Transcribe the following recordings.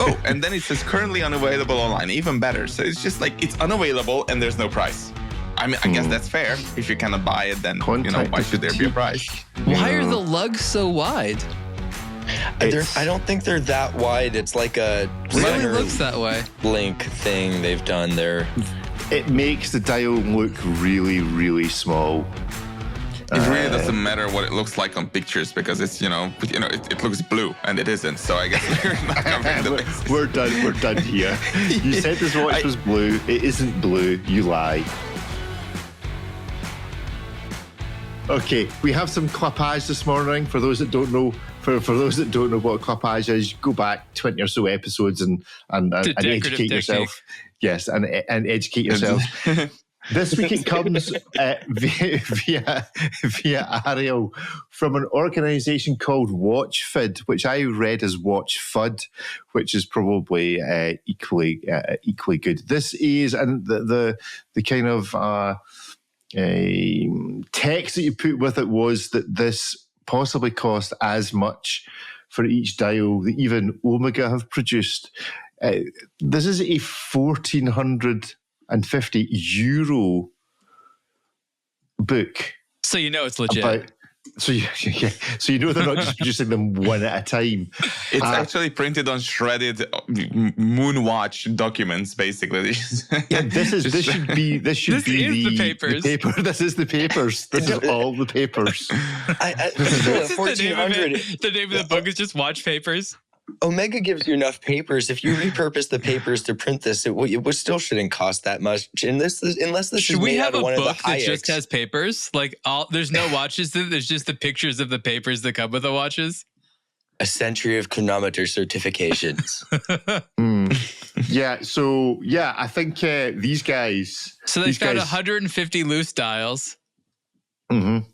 Oh, and then it says currently unavailable online. Even better. So it's just like it's unavailable and there's no price. I mean, I guess that's fair. If you cannot buy it, then why should there be a price? Why are the lugs so wide? I don't think they're that wide. It's like a Really looks that way. link thing they've done there. It makes the dial look really, really small. It really doesn't matter what it looks like on pictures because it's it looks blue and it isn't. So I guess we're not covering the bases. We're done here. You said this watch was blue. It isn't blue. You lie. Okay, we have some clappage this morning. For those that don't know, for those that don't know what clappage is, go back 20 or so episodes and educate yourself. Yes, and educate yourself. This week it comes via Ariel from an organisation called WatchFUD, which I read as WatchFUD, which is probably equally good. This is and the kind of text that you put with it was that this possibly cost as much for each dial that even Omega have produced. This is a €1,450 book. So you know it's legit. So you know they're not just producing them one at a time. It's actually printed on shredded Moonwatch documents, basically. Yeah, this should be the papers. The paper. This is the papers. This is all the papers. The name of the book is just Watch Papers. Omega gives you enough papers. If you repurpose the papers to print this, it still shouldn't cost that much. Unless this Should is we made have out of a one of the book that just Hayeks. has papers? Like there's no watches. There's just the pictures of the papers that come with the watches. A century of chronometer certifications. Yeah. So I think these guys. So they found 150 loose dials. Mm-hmm.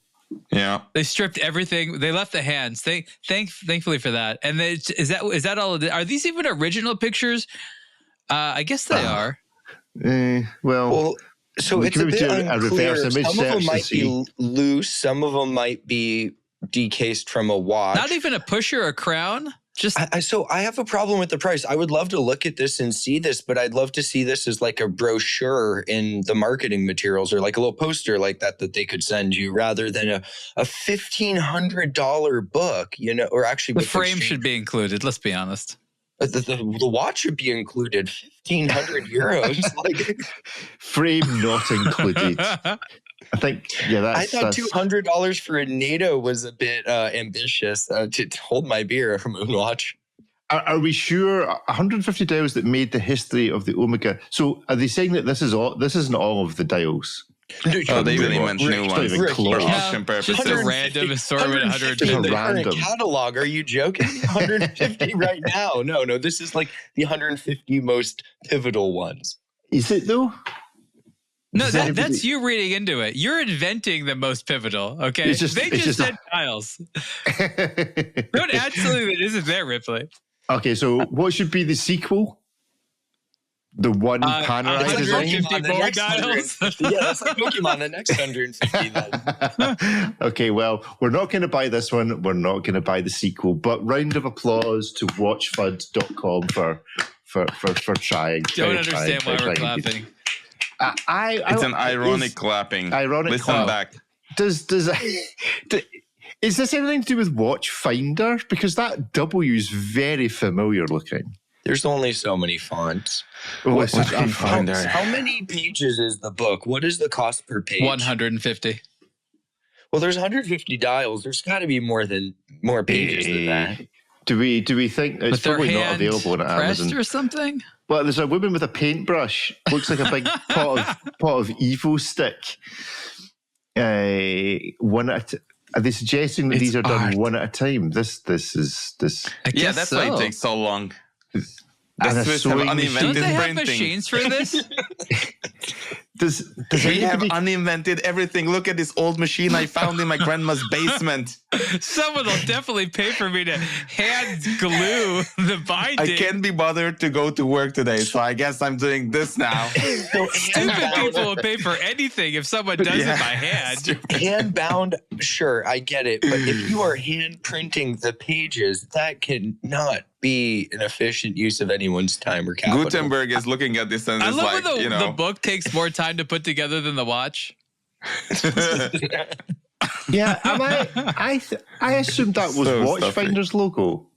Yeah, they stripped everything. They left the hands. Thankfully for that. And is that all? Are these even original pictures? I guess they are. Well, so it's a bit unclear. Some of them might be loose. Some of them might be decased from a watch. Not even a pusher or crown. Just so I have a problem with the price. I would love to look at this and see this, but I'd love to see this as like a brochure in the marketing materials or like a little poster like that they could send you rather than a $1,500 book, or actually the frame should be included. Let's be honest. The watch should be included. €1,500. Like frame not included. I think, I thought $200 for a NATO was a bit ambitious to hold my beer for Moonwatch. Are we sure 150 dials that made the history of the Omega? So are they saying that this isn't all of the dials? They really meant new ones for auction purposes. Just a random assortment. 150 in the current catalog. Are you joking? 150 right now? No. This is like the 150 most pivotal ones. Is it though? No, that's you reading into it. You're inventing the most pivotal, okay? They just said dials. Don't add something that isn't there, Ripley. Okay, so what should be the sequel? The one panorized design? 150 more dials? Yeah, that's like Pokemon, the next 150 then. Okay, well, we're not going to buy this one. We're not going to buy the sequel. But round of applause to watchfud.com for trying. Don't understand why we're clapping. It's an ironic clapping. Listen back. Is this anything to do with Watch Finder? Because that W is very familiar looking. There's only so many fonts. How many pages is the book? What is the cost per page? 150. Well, there's 150 dials. There's got to be more pages than that. Do we think it's probably not available on Amazon or something? Well, there's a woman with a paintbrush. Looks like a big pot of Evo stick. Are they suggesting that these are done one at a time? This is. Yeah, that's why it takes so long. Don't they have machines for this? We have uninvented everything. Look at this old machine I found in my grandma's basement. Someone will definitely pay for me to hand glue the binding. I can't be bothered to go to work today, so I guess I'm doing this now. Stupid people will pay for anything if someone does it by hand. Hand-bound, sure, I get it. But if you are hand-printing the pages, that cannot be an efficient use of anyone's time or capital. Gutenberg is looking at this and I is love like, when the book takes more time to put together than the watch. Yeah, I assumed that was Watchfinder's logo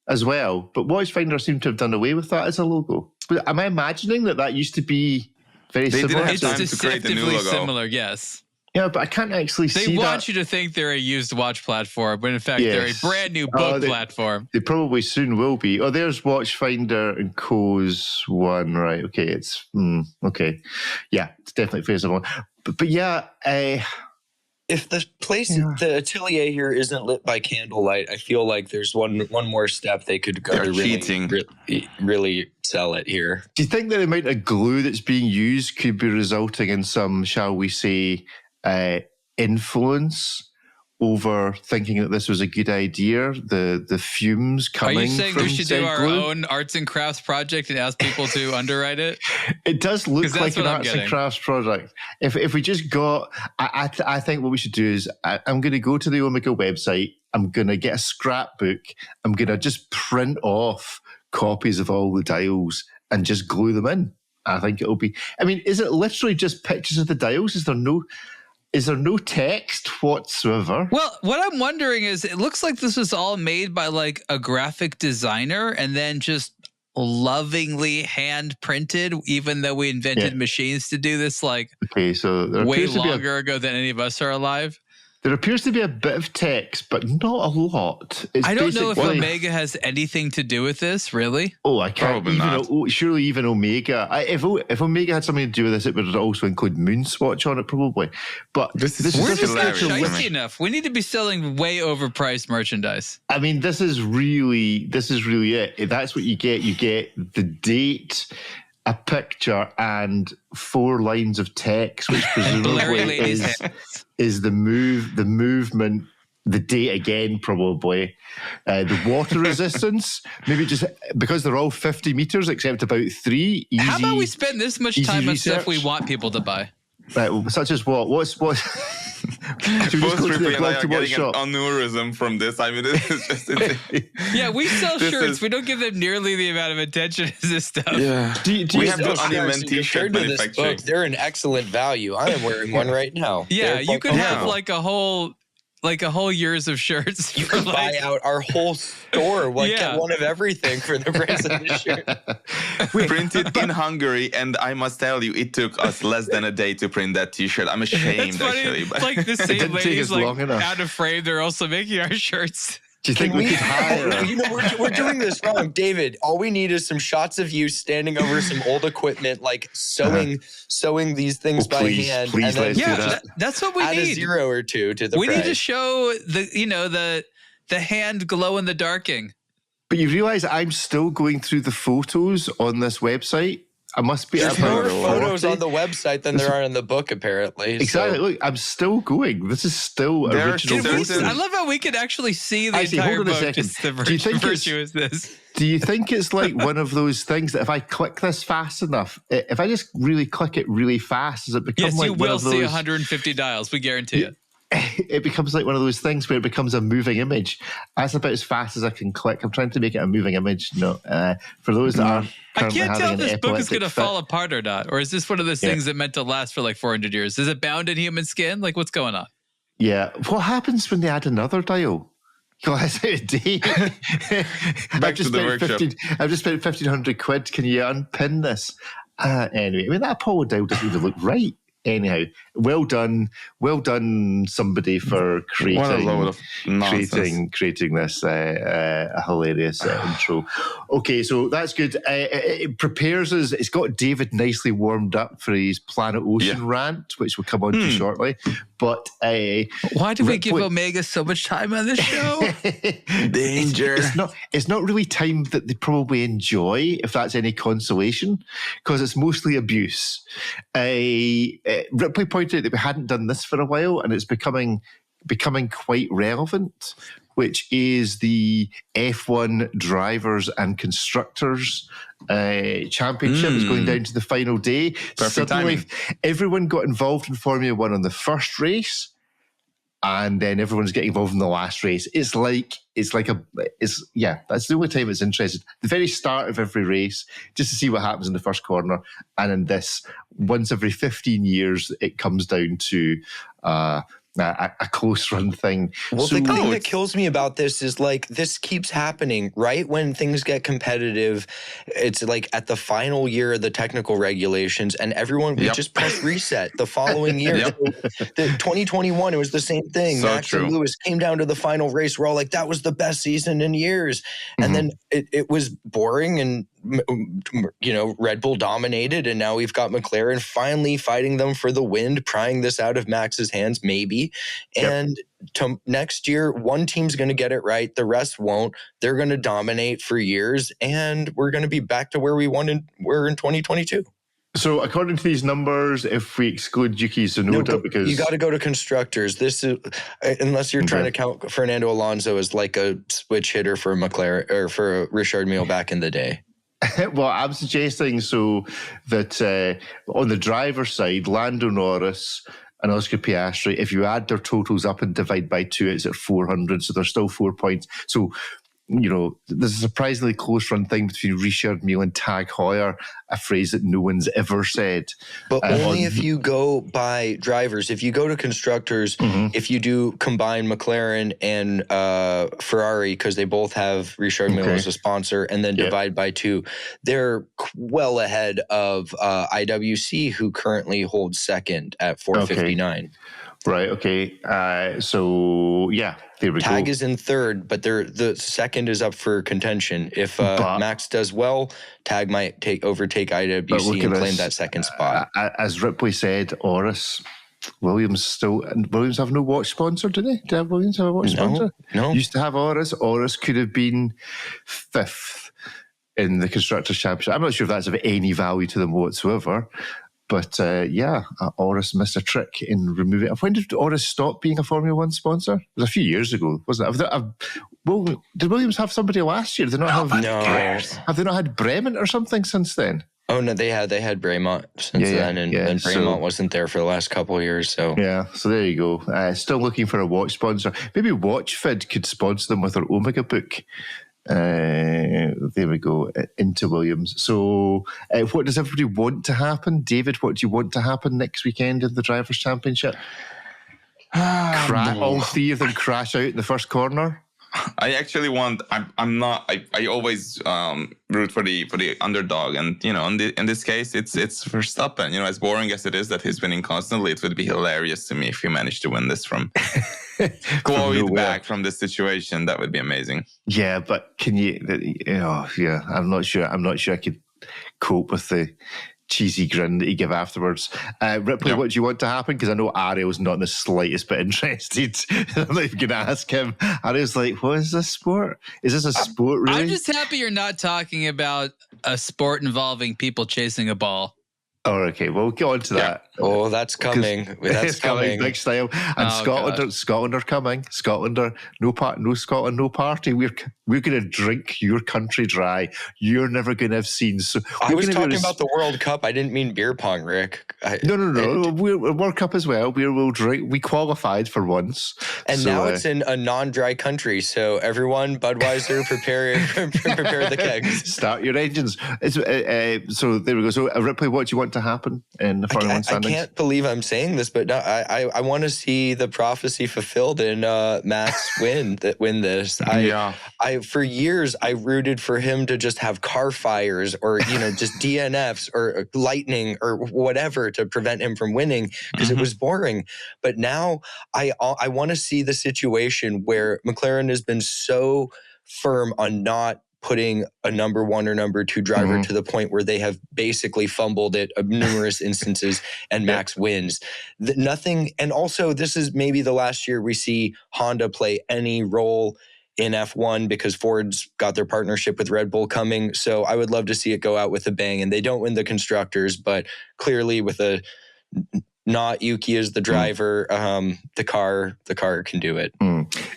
as well, but Watchfinder seemed to have done away with that as a logo. But am I imagining that used to be very similar? It's deceptively similar, yes. Yeah, but I can't actually see that. They want you to think they're a used watch platform, but in fact, they're a brand new book platform. They probably soon will be. Oh, there's Watchfinder and Co.'s one, right? Okay, it's okay. Yeah, it's definitely feasible. But yeah, if the the atelier here isn't lit by candlelight, I feel like there's one more step they could go to really sell it here. Do you think that the amount of glue that's being used could be resulting in some, shall we say, influence over thinking that this was a good idea? The fumes coming. Are you saying from we should do our glue? own arts and crafts project and ask people to underwrite it? It does look like an arts and crafts project. If we just got, I think what we should do is I'm going to go to the Omega website. I'm going to get a scrapbook. I'm going to just print off copies of all the dials and just glue them in. I think it'll be. I mean, is it literally just pictures of the dials? Is there no text whatsoever? Well, what I'm wondering is, it looks like this was all made by like a graphic designer and then just lovingly hand printed, even though we invented machines to do this so way longer ago than any of us are alive. There appears to be a bit of text, but not a lot. I don't know if Omega has anything to do with this, really. Oh, I can't. Surely even Omega. If Omega had something to do with this, it would also include Moonswatch on it, probably. But we're just not shicey enough. We need to be selling way overpriced merchandise. I mean, this is really it. That's what you get. You get the date, a picture, and 4 lines of text, which presumably is the movement, the date again, probably. The water resistance, maybe just because they're all 50 meters except about 3. Easy, how about we spend this much time on stuff we want people to buy? Right, well, such as what? What? Should we just go to the blog to watch shop? An aneurysm from this. I mean, it's just insane. Yeah, we sell shirts. We don't give them nearly the amount of attention as this stuff. Yeah. We have the uninventing t-shirt manufacturing. They're an excellent value. I am wearing one right now. Yeah, you could have like a whole year's of shirts. You could buy out our whole store, get one of everything for the price of this shirt. We printed in Hungary, and I must tell you, it took us less than a day to print that t-shirt. I'm ashamed, actually. But like the same ladies out of frame, they're also making our shirts. Do you think we could hire? We're doing this wrong, David. All we need is some shots of you standing over some old equipment, like sewing these things by hand. Please, and then, that's what we need. Add a 0 or 2 to the We price. need to show the hand glow in the darking. But you realize I'm still going through the photos on this website. I must be. There's more photos on the website than there are in the book, apparently. Exactly. So. Look, I'm still going. This is still original photos. I love how we could actually see the entire book. Just the virtue is this. Do you think it's like one of those things that if I click this fast enough, if I just really click it really fast, does it become yes, like you will see 150 dials. We guarantee it. It becomes like one of those things where it becomes a moving image. That's about as fast as I can click. I'm trying to make it a moving image. No, for those that are I can't tell if this book is going to fall apart or not. Or is this one of those things that meant to last for like 400 years? Is it bound in human skin? Like, what's going on? Yeah. What happens when they add another dial? Guys, out of date. Back to the workshop. I've just spent 1,500 quid. Can you unpin this? Anyway, I mean, that Apollo dial doesn't even look right. Anyhow, well done, somebody for creating this a hilarious intro. Okay, so that's good. It prepares us. It's got David nicely warmed up for his Planet Ocean rant, which we'll come on to shortly. But why do we give Omega so much time on this show? Danger. It's not really time that they probably enjoy, if that's any consolation, because it's mostly abuse. Ripley pointed out that we hadn't done this for a while, and it's becoming becoming quite relevant, which is the F1 drivers and constructors championship is going down to the final day. Perfect Suddenly, timing. everyone got involved in Formula One on the first race, and then everyone's getting involved in the last race. That's the only time it's interesting. The very start of every race, just to see what happens in the first corner, and in this, once every 15 years, it comes down to a close run thing. Well, the thing that kills me about this is like this keeps happening right when things get competitive. It's like at the final year of the technical regulations, and everyone we just press reset the following year. The 2021, it was the same thing. So Max and Lewis came down to the final race. We're all like, that was the best season in years, and then it was boring and. Red Bull dominated, and now we've got McLaren finally fighting them for the win, prying this out of Max's hands, maybe. And next year, one team's going to get it right, the rest won't. They're going to dominate for years, and we're going to be back to where we were in 2022. So, according to these numbers, if we exclude Yuki Tsunoda, because you got to go to constructors. This is unless you're trying to count Fernando Alonso as like a switch hitter for McLaren or for Richard Mille back in the day. Well, I'm suggesting that on the driver's side, Lando Norris and Oscar Piastri, if you add their totals up and divide by 2, it's at 400. So there's still 4 points. So, there's a surprisingly close run thing between Richard Mille and Tag Heuer, a phrase that no one's ever said. But only if you go by drivers. If you go to constructors, if you do combine McLaren and Ferrari, because they both have Richard Mille as a sponsor, and then divide by 2, they're well ahead of IWC, who currently holds second at 459. Right, okay. There we go. Tag is in third, but the second is up for contention. If Max does well, Tag might overtake IWC and claim that second spot. As Ripley said, Williams have no watch sponsor, do they? Did Williams have a watch sponsor? No. Used to have Oris. Oris could have been 5th in the Constructors' Championship. I'm not sure if that's of any value to them whatsoever. But Oris missed a trick in removing it. When did Oris stop being a Formula One sponsor? It was a few years ago, wasn't it? Did Williams have somebody last year? Did they not have they not had Bremen or something since then? Oh no, they had Bremont since then, and Bremont wasn't there for the last couple of years. So so there you go. Still looking for a watch sponsor. Maybe WatchFUD could sponsor them with their Omega book. There we go, into Williams. So what does everybody want to happen? David, what do you want to happen next weekend in the Drivers' Championship? All 3 of them crash out in the first corner? I actually want. I always root for the underdog, and in this case, it's Verstappen. As boring as it is that he's winning constantly, it would be hilarious to me if he managed to win this from clawed back from this situation. That would be amazing. Yeah, but can you? I'm not sure. I could cope with the cheesy grin that you give afterwards. Ripley, what do you want to happen? Because I know Ariel's not in the slightest bit interested. I'm not even going to ask him. Ariel's like, what is this sport? Is this a sport, really? I'm just happy you're not talking about a sport involving people chasing a ball. Oh, okay. We'll get on to that. Oh, that's coming. That's coming. Big style. And Scotland are coming. Scotland are no Scotland, no party. We're going to drink your country dry. You're never going to have seen. So I was talking about the World Cup. I didn't mean beer pong, Rick. No. We're World Cup as well. We'll drink. We qualified for once, and now it's in a non-dry country. So everyone, Budweiser, prepare the kegs. Start your engines. So there we go. So Ripley, what do you want to happen in the Formula One standings? I can't believe I'm saying this, but no, I want to see the prophecy fulfilled in Max win this. I for years I rooted for him to just have car fires or just DNFs or lightning or whatever to prevent him from winning because it was boring. But now I want to see the situation where McLaren has been so firm on not putting a number 1 or number 2 driver to the point where they have basically fumbled it numerous instances and Max wins. Nothing, and also this is maybe the last year we see Honda play any role in F1 because Ford's got their partnership with Red Bull coming. So I would love to see it go out with a bang, and they don't win the Constructors, but clearly with a not Yuki as the driver, the car can do it.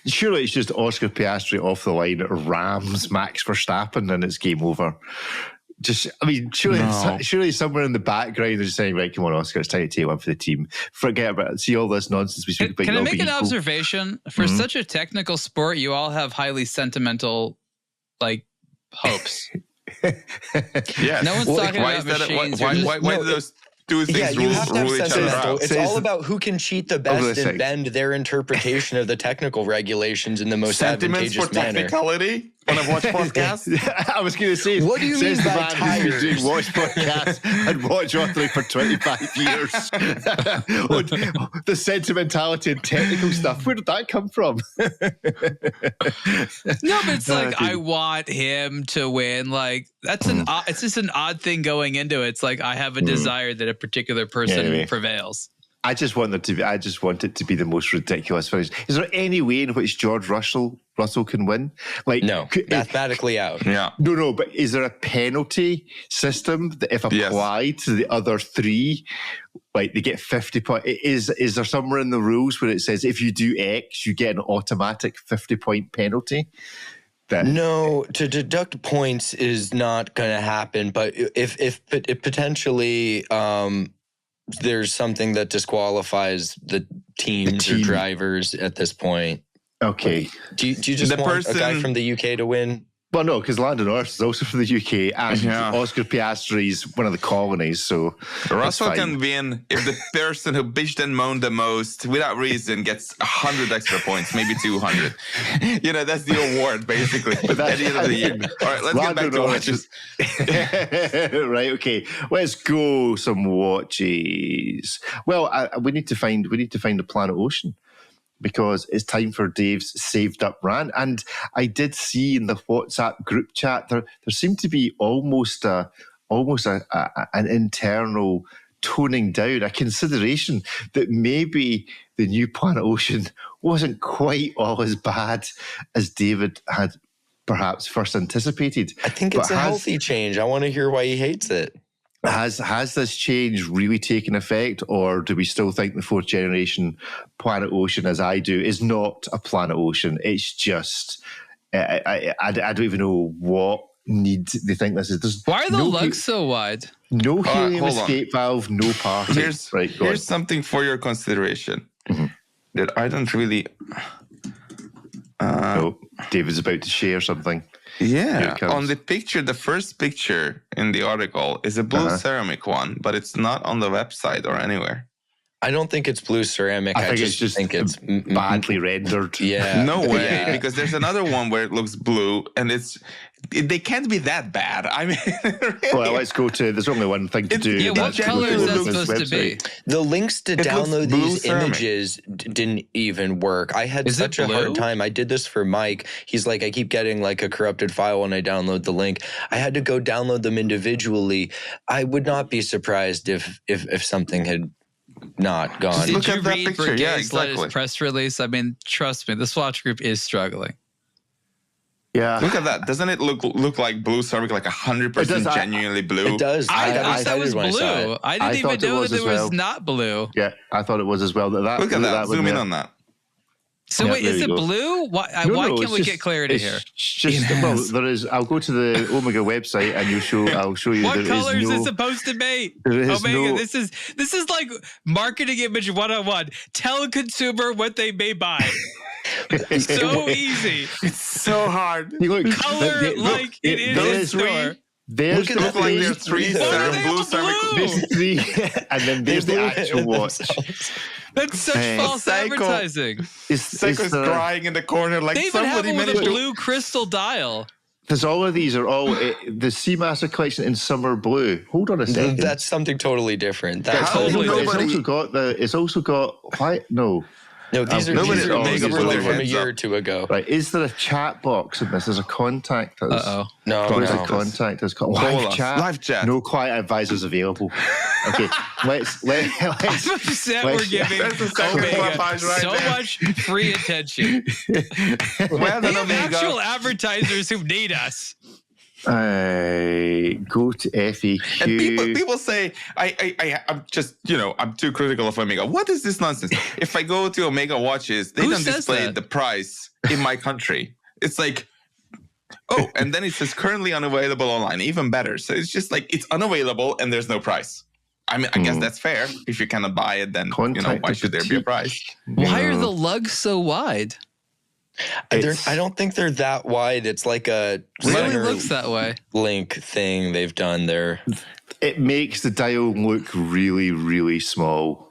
Surely it's just Oscar Piastri off the line rams Max Verstappen and it's game over. Surely somewhere in the background they're saying, right, come on, Oscar, it's time to take one for the team. Forget about it. See all this nonsense we speak about. Can I make an observation? For such a technical sport, you all have highly sentimental, hopes. Yes. No one's talking about machines. Why do those two things rule each other out? It's all about who can cheat the best and bend their interpretation of the technical regulations in the most advantageous manner. Sentiments for technicality on a watch podcast? I was going to say, what do you mean by tires? Who's been doing watch podcasts and watch authoring for 25 years. The sentimentality and technical stuff, where did that come from? No, but it's I want him to win. That's it's just an odd thing going into it. It's I have a desire that a particular person prevails. I just want it to be the most ridiculous finish. Is there any way in which George Russell can win? No, mathematically out. Yeah. No, but is there a penalty system that if applied to the other three, they get 50 points? Is there somewhere in the rules where it says if you do X, you get an automatic 50-point penalty? No, to deduct points is not going to happen. But if potentially there's something that disqualifies the teams or drivers at this point. Okay. Do you just want a guy from the UK to win? Well, no, because Lando Norris is also from the UK, and Oscar Piastri is one of the colonies, so Russell can win if the person who bitched and moaned the most, without reason, gets 100 extra points, maybe 200. That's the award, basically, at the end of the year. All right, let's get back to watches. Right, okay. Let's go some watches. Well, we need to find the planet Ocean, because it's time for Dave's saved up rant. And I did see in the WhatsApp group chat there seemed to be almost an internal toning down, a consideration that maybe the new planet Ocean wasn't quite all as bad as David had perhaps first anticipated. I think it's a healthy change. I want to hear why he hates it. Has this change really taken effect, or do we still think the fourth generation planet Ocean, as I do, is not a planet Ocean? It's just I don't even know what need they think this is. Why are the lugs so wide? No helium escape valve, no party. Here's something for your consideration that I don't really. David's about to share something. Yeah, on the picture, the first picture in the article is a blue ceramic one, but it's not on the website or anywhere. I don't think it's blue ceramic. I just think it's badly rendered. Yeah. No way, because there's another one where it looks blue, and they can't be that bad. I mean, really. Well, let's go to. There's only one thing to do. Yeah, what color is that supposed to be? The links to download these images didn't even work. I had such a hard time. I did this for Mike. He's like, I keep getting a corrupted file when I download the link. I had to go download them individually. I would not be surprised if something had not gone. Did you read Brigade's latest press release? I mean, trust me, this watch group is struggling. Yeah, look at that. Doesn't it look like blue ceramic, like 100% genuinely blue? It does. I thought that was blue. I didn't even know that it was not blue. Yeah, I thought it was as well. Look at that. Zoom in on that. So wait, is it blue? Why can't we get clarity here? There is. I'll go to the Omega website and I'll show you. What color is it supposed to be? Omega, this is like marketing image 101. Tell a consumer what they may buy. So easy. It's so hard. Color like it is in store. There's look like there's three blue ceramic. There's three, and then there's the actual watch. That's such false advertising. Psycho's crying in the corner like they even have a blue crystal dial. Because all of these are all the Seamaster collection in summer blue. Hold on a second. That's something totally different. It's also got white. No, these are from a year or two ago. Right, is there a chat box in this? There's a contact us. No. Contact us. Live chat. No quiet advisors available. Okay, let's we're giving Omega so much free attention. We have actual advertisers who need us. Go to FAQ. And people say I'm just I'm too critical of Omega. What is this nonsense? If I go to Omega Watches, they don't display the price in my country. It's like, oh, and then it says currently unavailable online. Even better. So it's just like it's unavailable and there's no price. I mean, I guess that's fair. If you cannot buy it, then why should there be a price? Why are the lugs so wide? I don't think they're that wide. It's like a really looks that way. Link thing they've done there. It makes the dial look really, really small.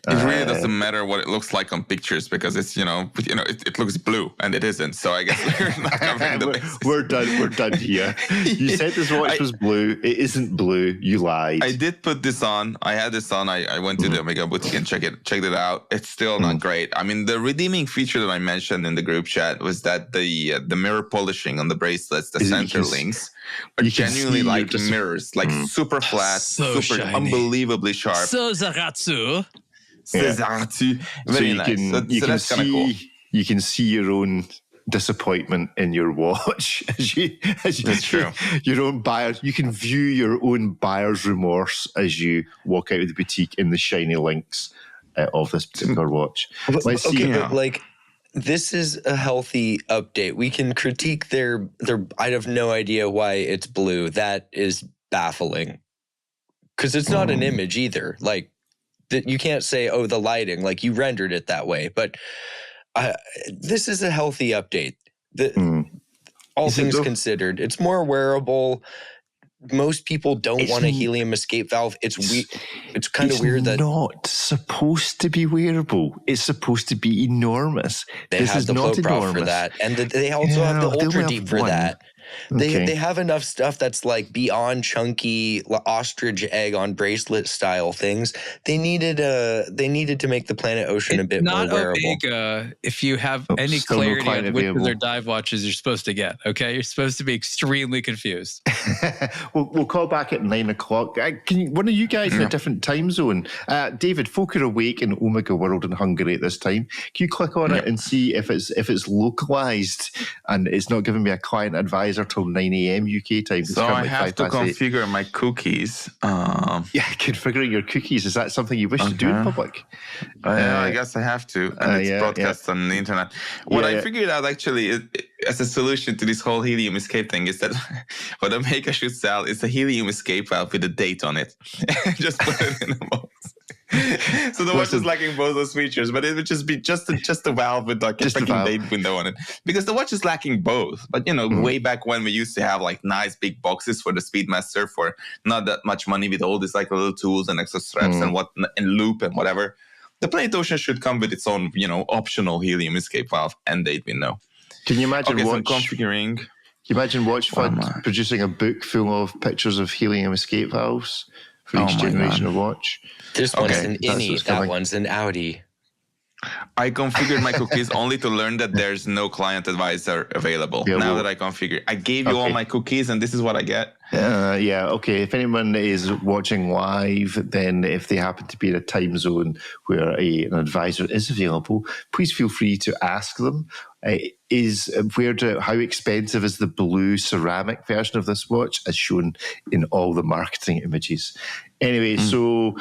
It really doesn't matter what it looks like on pictures because it's it looks blue and it isn't. So I guess we're not covering the basics. We're done here. You said this watch was blue. It isn't blue. You lied. I did put this on. I had this on. I went to the Omega boutique and checked it out. It's still not great. I mean, the redeeming feature that I mentioned in the group chat was that the mirror polishing on the bracelets, the center links, are genuinely like mirrors, like super flat, super shiny, unbelievably sharp. So Zaratsu. Yeah. Very nice. So that's kind of cool. You can see your own disappointment in your watch that's true. Your own buyers. You can view your own buyer's remorse as you walk out of the boutique in the shiny links of this particular watch. Let's see. But like, this is a healthy update. We can critique their. I have no idea why it's blue. That is baffling because it's not an image either. Like. You can't say, oh, the lighting, like you rendered it that way. But this is a healthy update. All things considered, it's more wearable. Most people don't want a helium escape valve. It's kind of weird that it's not supposed to be wearable. It's supposed to be enormous. They have the flow prop for that, and they also have the ultra deep for that. They have enough stuff that's like beyond chunky ostrich egg on bracelet style things. They needed to make the Planet Ocean a bit more wearable. Not Omega. If you have any clarity on which of their dive watches you're supposed to get, okay, you're supposed to be extremely confused. We'll call back at 9 o'clock. One of you guys in a different time zone? David, folk are awake in Omega World in Hungary at this time. Can you click on it and see if it's localized and it's not giving me a client advisor till 9 a.m. UK time? So I have to configure my cookies. Configuring your cookies. Is that something you wish to do in public? I guess I have to. And it's broadcast on the internet. What I figured out actually as a solution to this whole helium escape thing is that what Omega should sell is a helium escape valve with a date on it. Just put it in the box. So the watch is lacking both those features, but it would just be just a valve with like a freaking date window on it. Because the watch is lacking both. But way back when we used to have like nice big boxes for the Speedmaster for not that much money with all these like little tools and extra straps and loop and whatever. The Planet Ocean should come with its own, optional helium escape valve and date window. Can you imagine configuring? Can you imagine WatchFUD producing a book full of pictures of helium escape valves for each generation of watch? This one's an innie, that one's an Audi. I configured my cookies only to learn that there's no client advisor available. Now that I configured, I gave you all my cookies, and this is what I get. Okay. If anyone is watching live, then if they happen to be in a time zone where an advisor is available, please feel free to ask them. How expensive is the blue ceramic version of this watch, as shown in all the marketing images? Anyway, so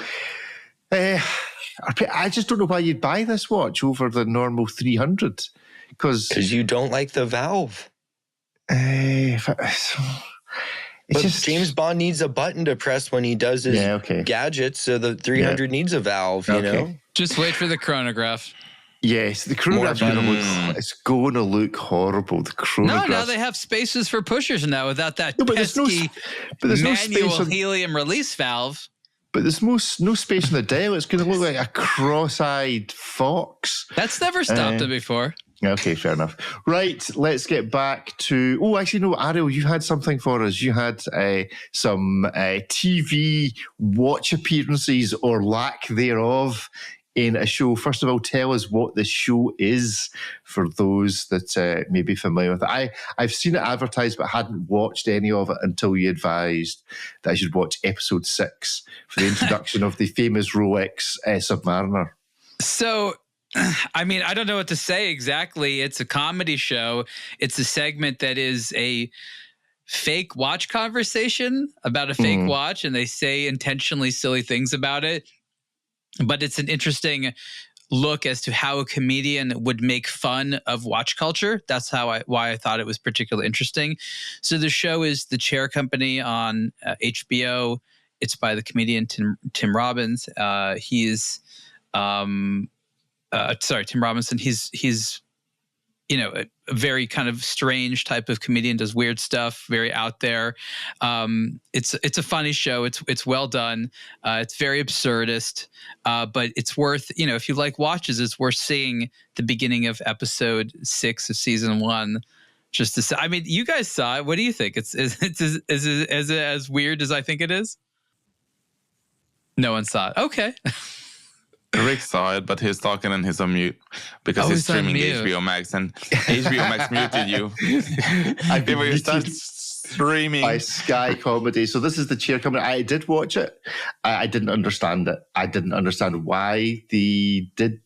I just don't know why you'd buy this watch over the normal 300, because you don't like the valve. James Bond needs a button to press when he does his gadgets, so the 300 needs a valve. You know, just wait for the chronograph. Yes, the chronograph's going to look horrible. The chronograph. No, now they have spaces for pushers now without that pesky manual helium release valve. But there's no space on the dial. It's going to look like a cross-eyed fox. That's never stopped it before. Okay, fair enough. Right, let's get back to... Oh, actually, no, Ariel, you had something for us. You had some TV watch appearances or lack thereof in a show. First of all, tell us what the show is for those that may be familiar with it. I've seen it advertised but hadn't watched any of it until you advised that I should watch episode 6 for the introduction of the famous Rolex Submariner. So, I mean, I don't know what to say exactly. It's a comedy show. It's a segment that is a fake watch conversation about a fake watch, and they say intentionally silly things about it. But it's an interesting look as to how a comedian would make fun of watch culture. That's why I thought it was particularly interesting. So the show is The Chair Company on HBO. It's by the comedian Tim Robbins. Tim Robinson. He's a very kind of strange type of comedian, does weird stuff, very out there. It's a funny show. It's well done. It's very absurdist, but it's worth, if you like watches, it's worth seeing the beginning of episode 6 of season 1. Just to say, I mean, you guys saw it. What do you think? Is it as weird as I think it is? No one saw it. Okay. Rick saw it, but he's talking and he's on mute because he's streaming HBO Max, and HBO Max muted you. I've been muted start streaming by Sky Comedy. So this is The Chair Company. I did watch it. I didn't understand it. I didn't understand why they did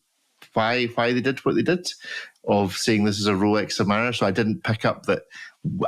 what they did of saying this is a Rolex Submariner. So I didn't pick up that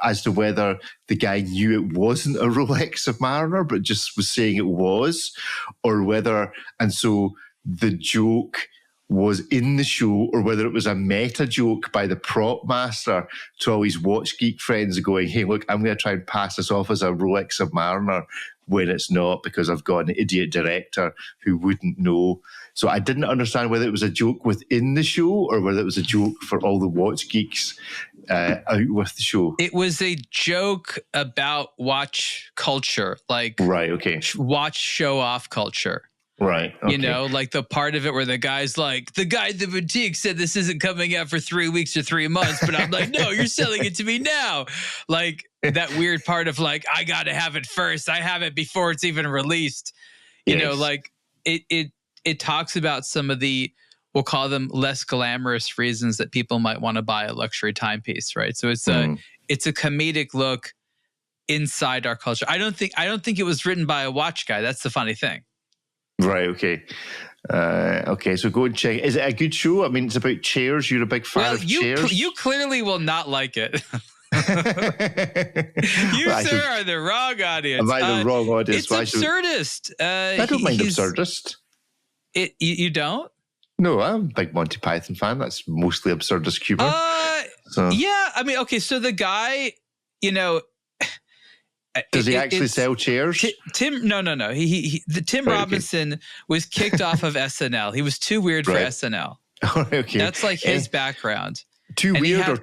as to whether the guy knew it wasn't a Rolex Submariner, but just was saying it was, or whether, and so the joke was in the show, or whether it was a meta joke by the prop master to all his watch geek friends going, hey, look, I'm going to try and pass this off as a Rolex Submariner when it's not, because I've got an idiot director who wouldn't know. So I didn't understand whether it was a joke within the show or whether it was a joke for all the watch geeks out with the show. It was a joke about watch culture, like right, okay, watch show off culture. Right. Okay. Like the part of it where the guy's like, the guy at the boutique said this isn't coming out for 3 weeks or 3 months, but I'm like, no, you're selling it to me now. Like that weird part of like, I got to have it first. I have it before it's even released. You know, like it talks about some of the, we'll call them less glamorous reasons that people might want to buy a luxury timepiece, right? So it's a comedic look inside our culture. I don't think it was written by a watch guy. That's the funny thing. Right. Okay. Okay. So go and check. Is it a good show? I mean, it's about chairs. You're a big fan of chairs. You clearly will not like it. You, sir, are the wrong audience. Am I the wrong audience? It's absurdist. I don't mind absurdist. You don't? No, I'm a big Monty Python fan. That's mostly absurdist humor. Yeah. I mean, okay. So the guy, does he actually sell chairs? Tim Robinson was kicked off of SNL. He was too weird for SNL. Okay. That's like his background. Too weird or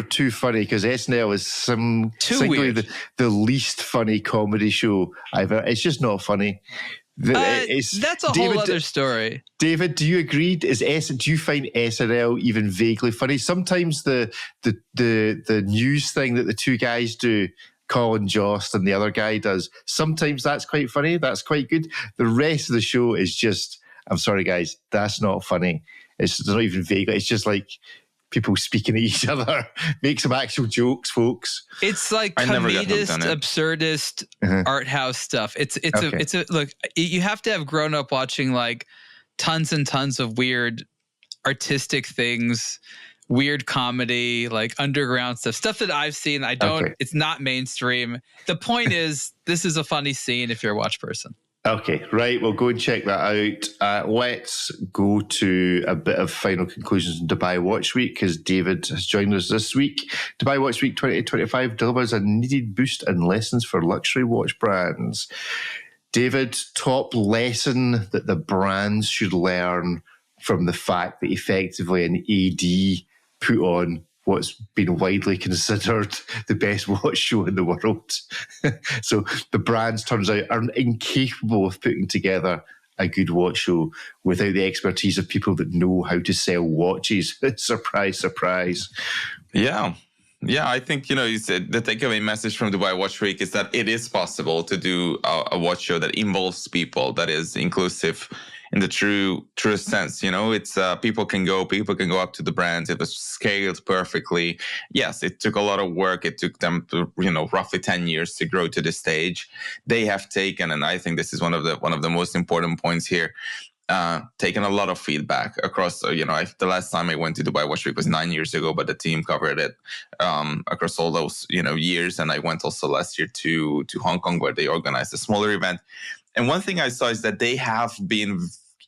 too funny? Because SNL is simply the least funny comedy show I've ever. It's just not funny. That's a whole other story. David, do you agree? Do you find SNL even vaguely funny? Sometimes the news thing that the two guys do, Colin Jost and the other guy does, sometimes that's quite funny. That's quite good. The rest of the show is just, I'm sorry guys, that's not funny. It's not even vague. It's just like people speaking at each other. Make some actual jokes, folks. It's like comedist, absurdist, art house stuff. It's a look. You have to have grown up watching like tons and tons of weird artistic things, weird comedy, like underground stuff that I've seen. It's not mainstream. The point is, this is a funny scene if you're a watch person. Okay, right. We'll go and check that out. Let's go to a bit of final conclusions in Dubai Watch Week, because David has joined us this week. Dubai Watch Week 2025 delivers a needed boost in lessons for luxury watch brands. David, top lesson that the brands should learn from the fact that effectively an AD put on what's been widely considered the best watch show in the world. So the brands, turns out, are incapable of putting together a good watch show without the expertise of people that know how to sell watches. Surprise, surprise. Yeah. Yeah, I think, you said the takeaway message from Dubai Watch Week is that it is possible to do a watch show that involves people, that is inclusive in the truest sense. It's people can go up to the brands. It was scaled perfectly. Yes, it took a lot of work. It took them to, roughly 10 years to grow to this stage. They have taken, and I think this is one of the most important points here. taken a lot of feedback across. The last time I went to Dubai Watch Week was 9 years ago, but the team covered it across all those years. And I went also last year to Hong Kong, where they organized a smaller event. And one thing I saw is that they have been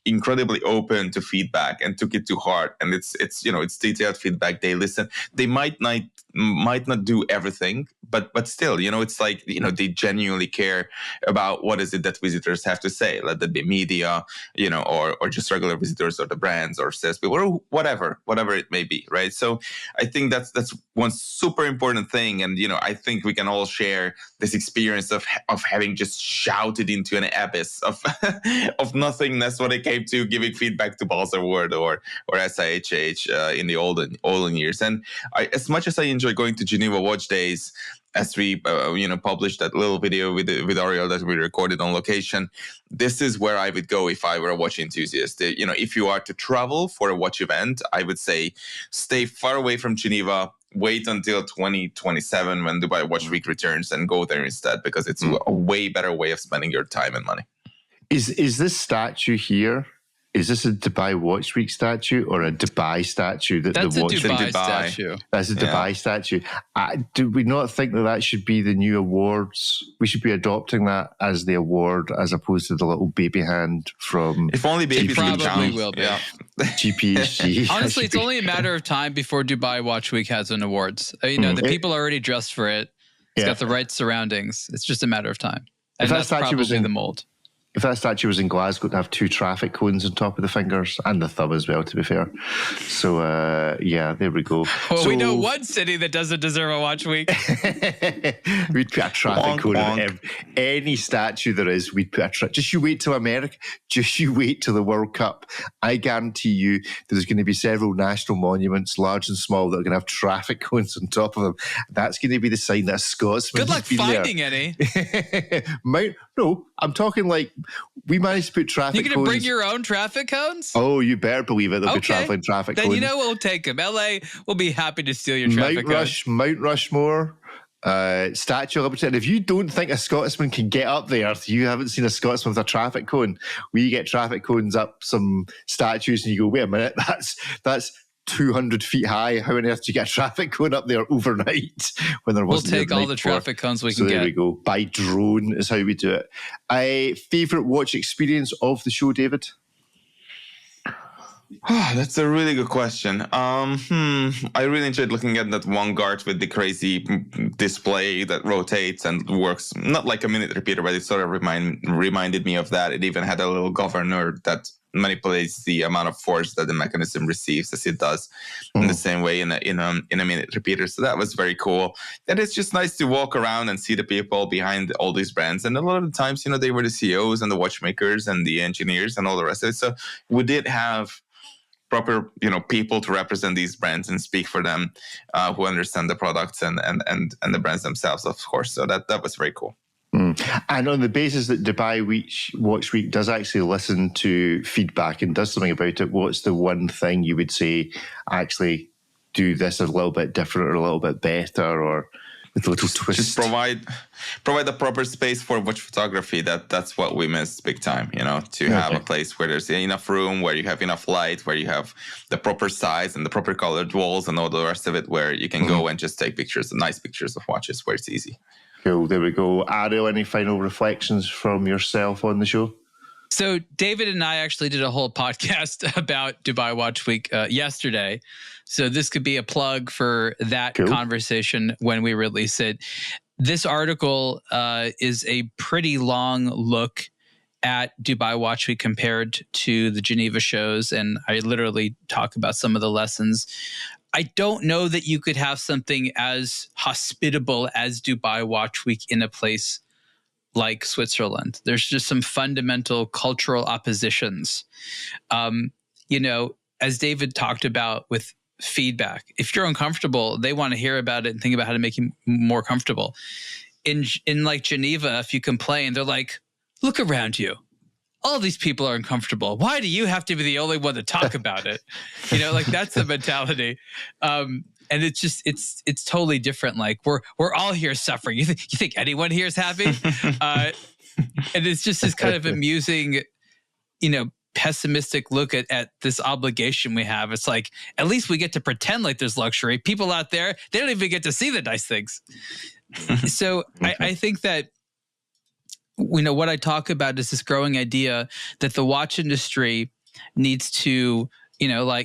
incredibly open to feedback and took it to heart. And it's detailed feedback. They listen. They might not do everything, but still, it's like, they genuinely care about what is it that visitors have to say, let that be media, or just regular visitors or the brands or salespeople or whatever it may be, right? So I think that's one super important thing. And, I think we can all share this experience of having just shouted into an abyss of of nothingness when it came to giving feedback to Balzer Word or SIHH in the olden years. And as much as I enjoy going to Geneva Watch Days, as we published that little video with Ariel that we recorded on location, this is where I would go if I were a watch enthusiast. If you are to travel for a watch event, I would say stay far away from Geneva. Wait until 2027 when Dubai Watch Week returns and go there instead, because it's a way better way of spending your time and money. Is this statue here? Is this a Dubai Watch Week statue or a Dubai statue? That's a Dubai statue. That's a Dubai statue. Do we not think that should be the new awards? We should be adopting that as the award as opposed to the little baby hand from... If only babies probably will be. Yeah. GPHG. Honestly, it's only a matter of time before Dubai Watch Week has an awards. The people are already dressed for it. It's got the right surroundings. It's just a matter of time. And that's probably the mold. If that statue was in Glasgow, it'd have 2 traffic cones on top of the fingers and the thumb as well, to be fair. So, there we go. Well, we know one city that doesn't deserve a watch week. We'd put a traffic cone on any statue there is. We'd put just you wait till America. Just you wait till the World Cup. I guarantee you there's going to be several national monuments, large and small, that are going to have traffic cones on top of them. That's going to be the sign that a Scotsman. Good luck finding any. No, I'm talking like we managed to put traffic cones. You're going to bring your own traffic cones? Oh, you better believe it. There'll be traveling traffic cones. Then we'll take them. LA will be happy to steal your traffic cones. Mount Rushmore, Statue of Liberty. And if you don't think a Scotsman can get up there, you haven't seen a Scotsman with a traffic cone. We get traffic cones up some statues and you go, wait a minute, that's 200 feet high. How on earth do you get a traffic cone up there overnight when there wasn't? We'll take all the traffic cones we can get. There we go. By drone is how we do it. A favourite watch experience of the show, David? That's a really good question. I really enjoyed looking at that one guard with the crazy display that rotates and works not like a minute repeater, but it sort of reminded me of that. It even had a little governor that manipulates the amount of force that the mechanism receives, as it does in the same way in a minute repeater. So that was very cool. And it's just nice to walk around and see the people behind all these brands. And a lot of the times, they were the CEOs and the watchmakers and the engineers and all the rest of it. So we did have proper, people to represent these brands and speak for them, who understand the products and the brands themselves, of course. So that was very cool. And on the basis that Dubai Watch Week does actually listen to feedback and does something about it, what's the one thing you would say, actually do this a little bit different or a little bit better, or with a little twist? Just provide the proper space for watch photography. That's what we miss big time, to have a place where there's enough room, where you have enough light, where you have the proper size and the proper colored walls and all the rest of it, where you can go and just take nice pictures of watches where it's easy. Cool, there we go. Ariel, any final reflections from yourself on the show? So David and I actually did a whole podcast about Dubai Watch Week yesterday. So this could be a plug for that conversation when we release it. This article is a pretty long look at Dubai Watch Week compared to the Geneva shows. And I literally talk about some of the lessons. I don't know that you could have something as hospitable as Dubai Watch Week in a place like Switzerland. There's just some fundamental cultural oppositions. As David talked about with feedback, if you're uncomfortable, they want to hear about it and think about how to make you more comfortable. In like Geneva, if you complain, they're like, look around you. All these people are uncomfortable. Why do you have to be the only one to talk about it? That's the mentality. And it's just, it's totally different. Like we're all here suffering. You think anyone here is happy? And it's just this kind of amusing, pessimistic look at this obligation we have. It's like, at least we get to pretend like there's luxury. People out there, they don't even get to see the nice things. So I think that, what I talk about is this growing idea that the watch industry needs to,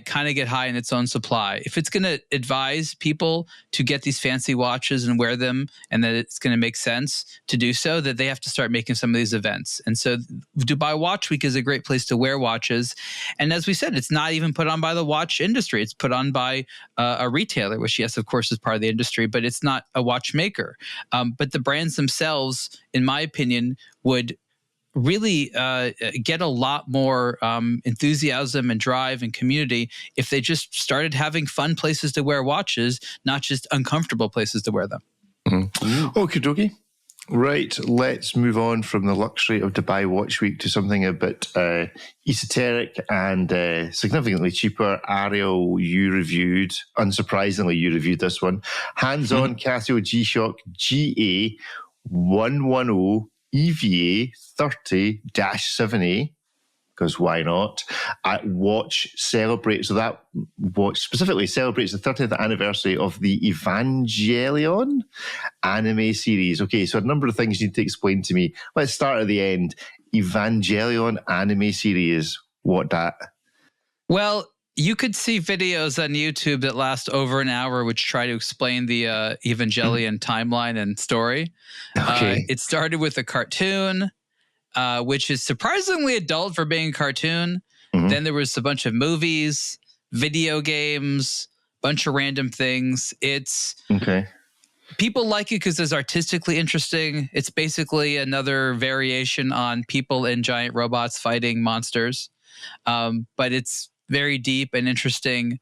kind of get high in its own supply. If it's going to advise people to get these fancy watches and wear them, and that it's going to make sense to do so, that they have to start making some of these events. And so Dubai Watch Week is a great place to wear watches. And as we said, it's not even put on by the watch industry. It's put on by a retailer, which, yes, of course, is part of the industry, but it's not a watchmaker. But the brands themselves, in my opinion, would really get a lot more enthusiasm and drive and community if they just started having fun places to wear watches, not just uncomfortable places to wear them. Okie dokie. Right, let's move on from the luxury of Dubai Watch Week to something a bit esoteric and significantly cheaper. Ariel, unsurprisingly, you reviewed this one. Hands-on Casio G-Shock GA110 EVA 30-7A, because why not? Watch celebrates, so that watch specifically celebrates the 30th anniversary of the Evangelion anime series. Okay, so a number of things you need to explain to me. Let's start at the end. Evangelion anime series, what that? Well, you could see videos on YouTube that last over an hour, which try to explain the Evangelion timeline and story. Okay. It started with a cartoon, which is surprisingly adult for being a cartoon. Then there was a bunch of movies, video games, bunch of random things. It's people like it because it's artistically interesting. It's basically another variation on people and giant robots fighting monsters, but it's very deep and interesting.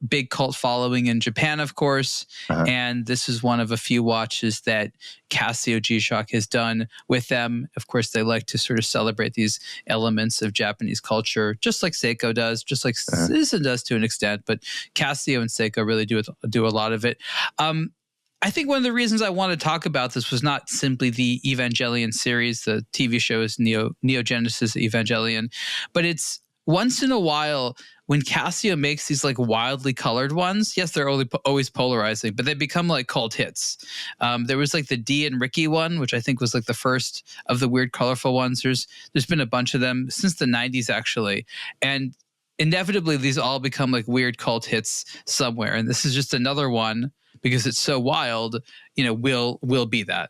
Big cult following in Japan, of course. And this is one of a few watches that Casio G-Shock has done with them. Of course, they like to sort of celebrate these elements of Japanese culture, just like Seiko does, just like Citizen does to an extent. But Casio and Seiko really do a lot of it. I think one of the reasons I want to talk about this was not simply the Evangelion series. The TV show is Neo Genesis Evangelion, but it's once in a while when Casio makes these like wildly colored ones. Yes, they're always polarizing, but they become like cult hits. There was like the Dee and Ricky one, which I think was like the first of the weird colorful ones. There's been a bunch of them since the 90s actually, and inevitably these all become like weird cult hits somewhere. And this is just another one because it's so wild. Will be that.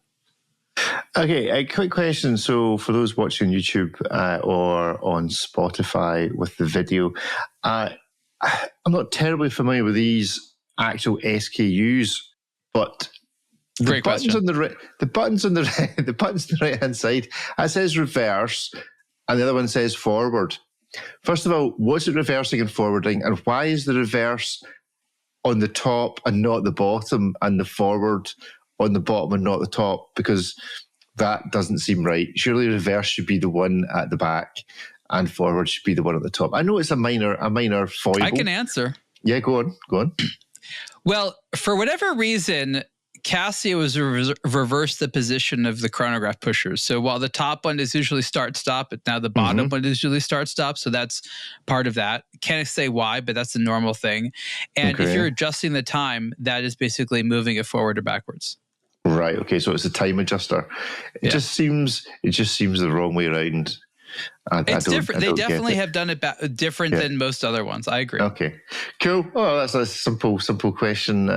Okay, a quick question. So for those watching YouTube or on Spotify with the video, I'm not terribly familiar with these actual SKUs, but the buttons on the right hand side, it says reverse, and the other one says forward. First of all, what's it reversing and forwarding, and why is the reverse on the top and not the bottom, and the forward on the bottom and not the top? Because that doesn't seem right. Surely reverse should be the one at the back and forward should be the one at the top. I know it's a minor foible. I can answer. Yeah, go on. Well, for whatever reason, Casio has reversed the position of the chronograph pushers. So while the top one is usually start-stop, now the bottom one is usually start-stop. So that's part of that. Can't say why, but that's the normal thing. And if you're adjusting the time, that is basically moving it forward or backwards. Right. Okay. So it's a time adjuster. It just seems the wrong way around. It's different. They definitely have done it different than most other ones. I agree. Okay. Cool. Oh, that's a simple question.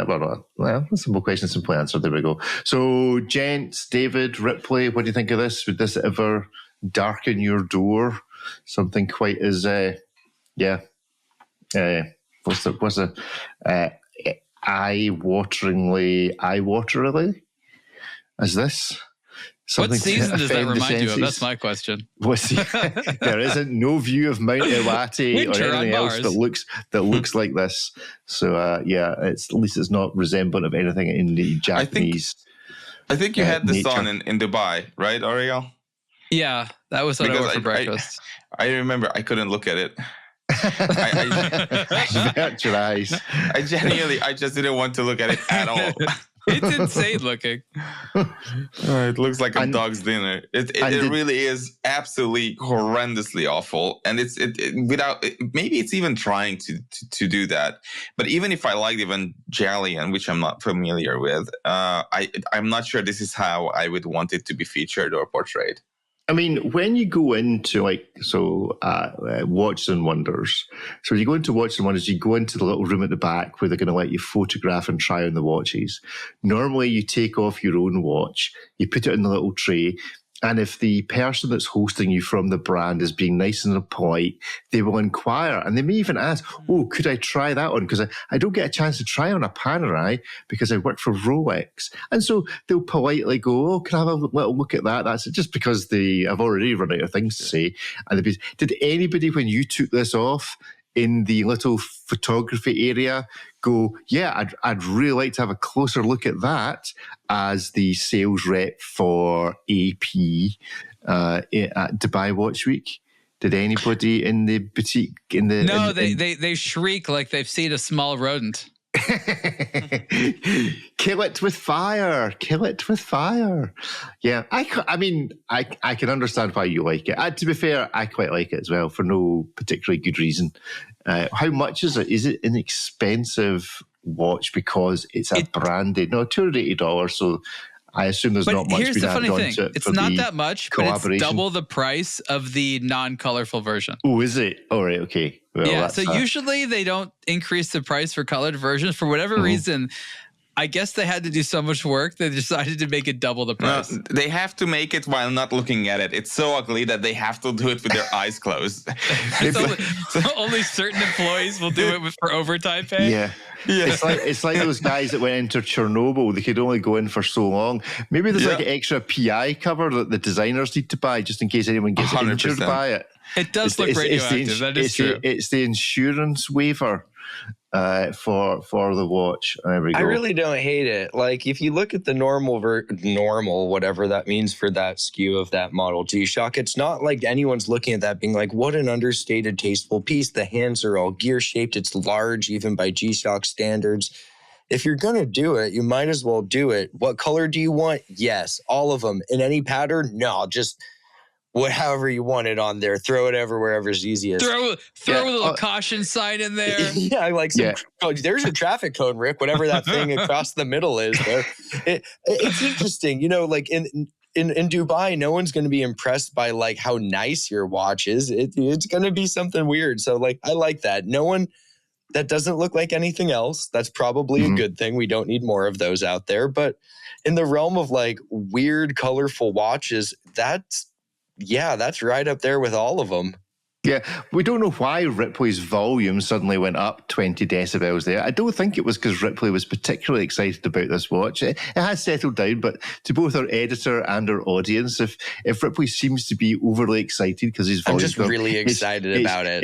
Simple question, simple answer. There we go. So, gents, David, Ripley, what do you think of this? Would this ever darken your door? Something quite as what's eye-wateringly as this? What season does that remind you of? That's my question. There isn't no view of Mount Iwate or anything else that looks like this. So at least it's not resemblant of anything in the Japanese. I think you had this on in Dubai, right, Ariel? Yeah, that was what I wore for breakfast. I remember I couldn't look at it. Your eyes. I just didn't want to look at it at all. It's insane looking. It looks like a dog's dinner. It really is absolutely horrendously awful, and maybe it's even trying to do that. But even if I liked Evangelion, which I'm not familiar with, I'm not sure this is how I would want it to be featured or portrayed. I mean, when you go into Watches and Wonders, so when you go into Watches and Wonders, you go into the little room at the back where they're going to let you photograph and try on the watches. Normally, you take off your own watch, you put it in the little tray, and if the person that's hosting you from the brand is being nice and polite, they will inquire. And they may even ask, oh, could I try that on? Because I don't get a chance to try on a Panerai because I work for Rolex. And so they'll politely go, oh, can I have a little look at that? That's just because I've already run out of things to say. And did anybody, when you took this off in the little photography area, go, yeah, I'd really like to have a closer look at that as the sales rep for AP at Dubai Watch Week? Did anybody in the boutique No, they shriek like they've seen a small rodent. Kill it with fire. Kill it with fire. Yeah, I can understand why you like it. To be fair, I quite like it as well for no particularly good reason. How much is it? Is it an expensive watch because it's a branded? No, $280. So I assume there's not much. Here's the funny thing: it's not that much, but it's double the price of the non-colorful version. Oh, is it? All right, okay. Well, yeah. So usually they don't increase the price for colored versions for whatever reason. I guess they had to do so much work they decided to make it double the price. No, they have to make it while not looking at it. It's so ugly that they have to do it with their eyes closed. Only certain employees will do it for overtime pay. Yeah. It's like those guys that went into Chernobyl. They could only go in for so long. Maybe there's like an extra PI cover that the designers need to buy just in case anyone gets 100%. Injured by it. It does look radioactive. That is true. It's the insurance waiver for the watch. There we go. I really don't hate it. Like if you look at the normal whatever that means for that SKU of that Model G-Shock, it's not like anyone's looking at that being like, what an understated, tasteful piece. The hands are all gear shaped. It's large, even by G-Shock standards. If you're going to do it, you might as well do it. What color do you want? Yes, all of them. In any pattern? No, just however you want it on there. Throw it wherever's easiest. Throw a little caution sign in there. Yeah, like there's a traffic cone, Rick, whatever that thing across the middle is there. It's interesting. You know, like in Dubai, no one's going to be impressed by like how nice your watch is. It's going to be something weird. So like, I like that. No one that doesn't look like anything else. That's probably a good thing. We don't need more of those out there. But in the realm of like weird, colorful watches, that's right up there with all of them. Yeah, we don't know why Ripley's volume suddenly went up 20 decibels there. I don't think it was because Ripley was particularly excited about this watch. It has settled down, but to both our editor and our audience, if Ripley seems to be overly excited because his volume, I'm just really excited about it.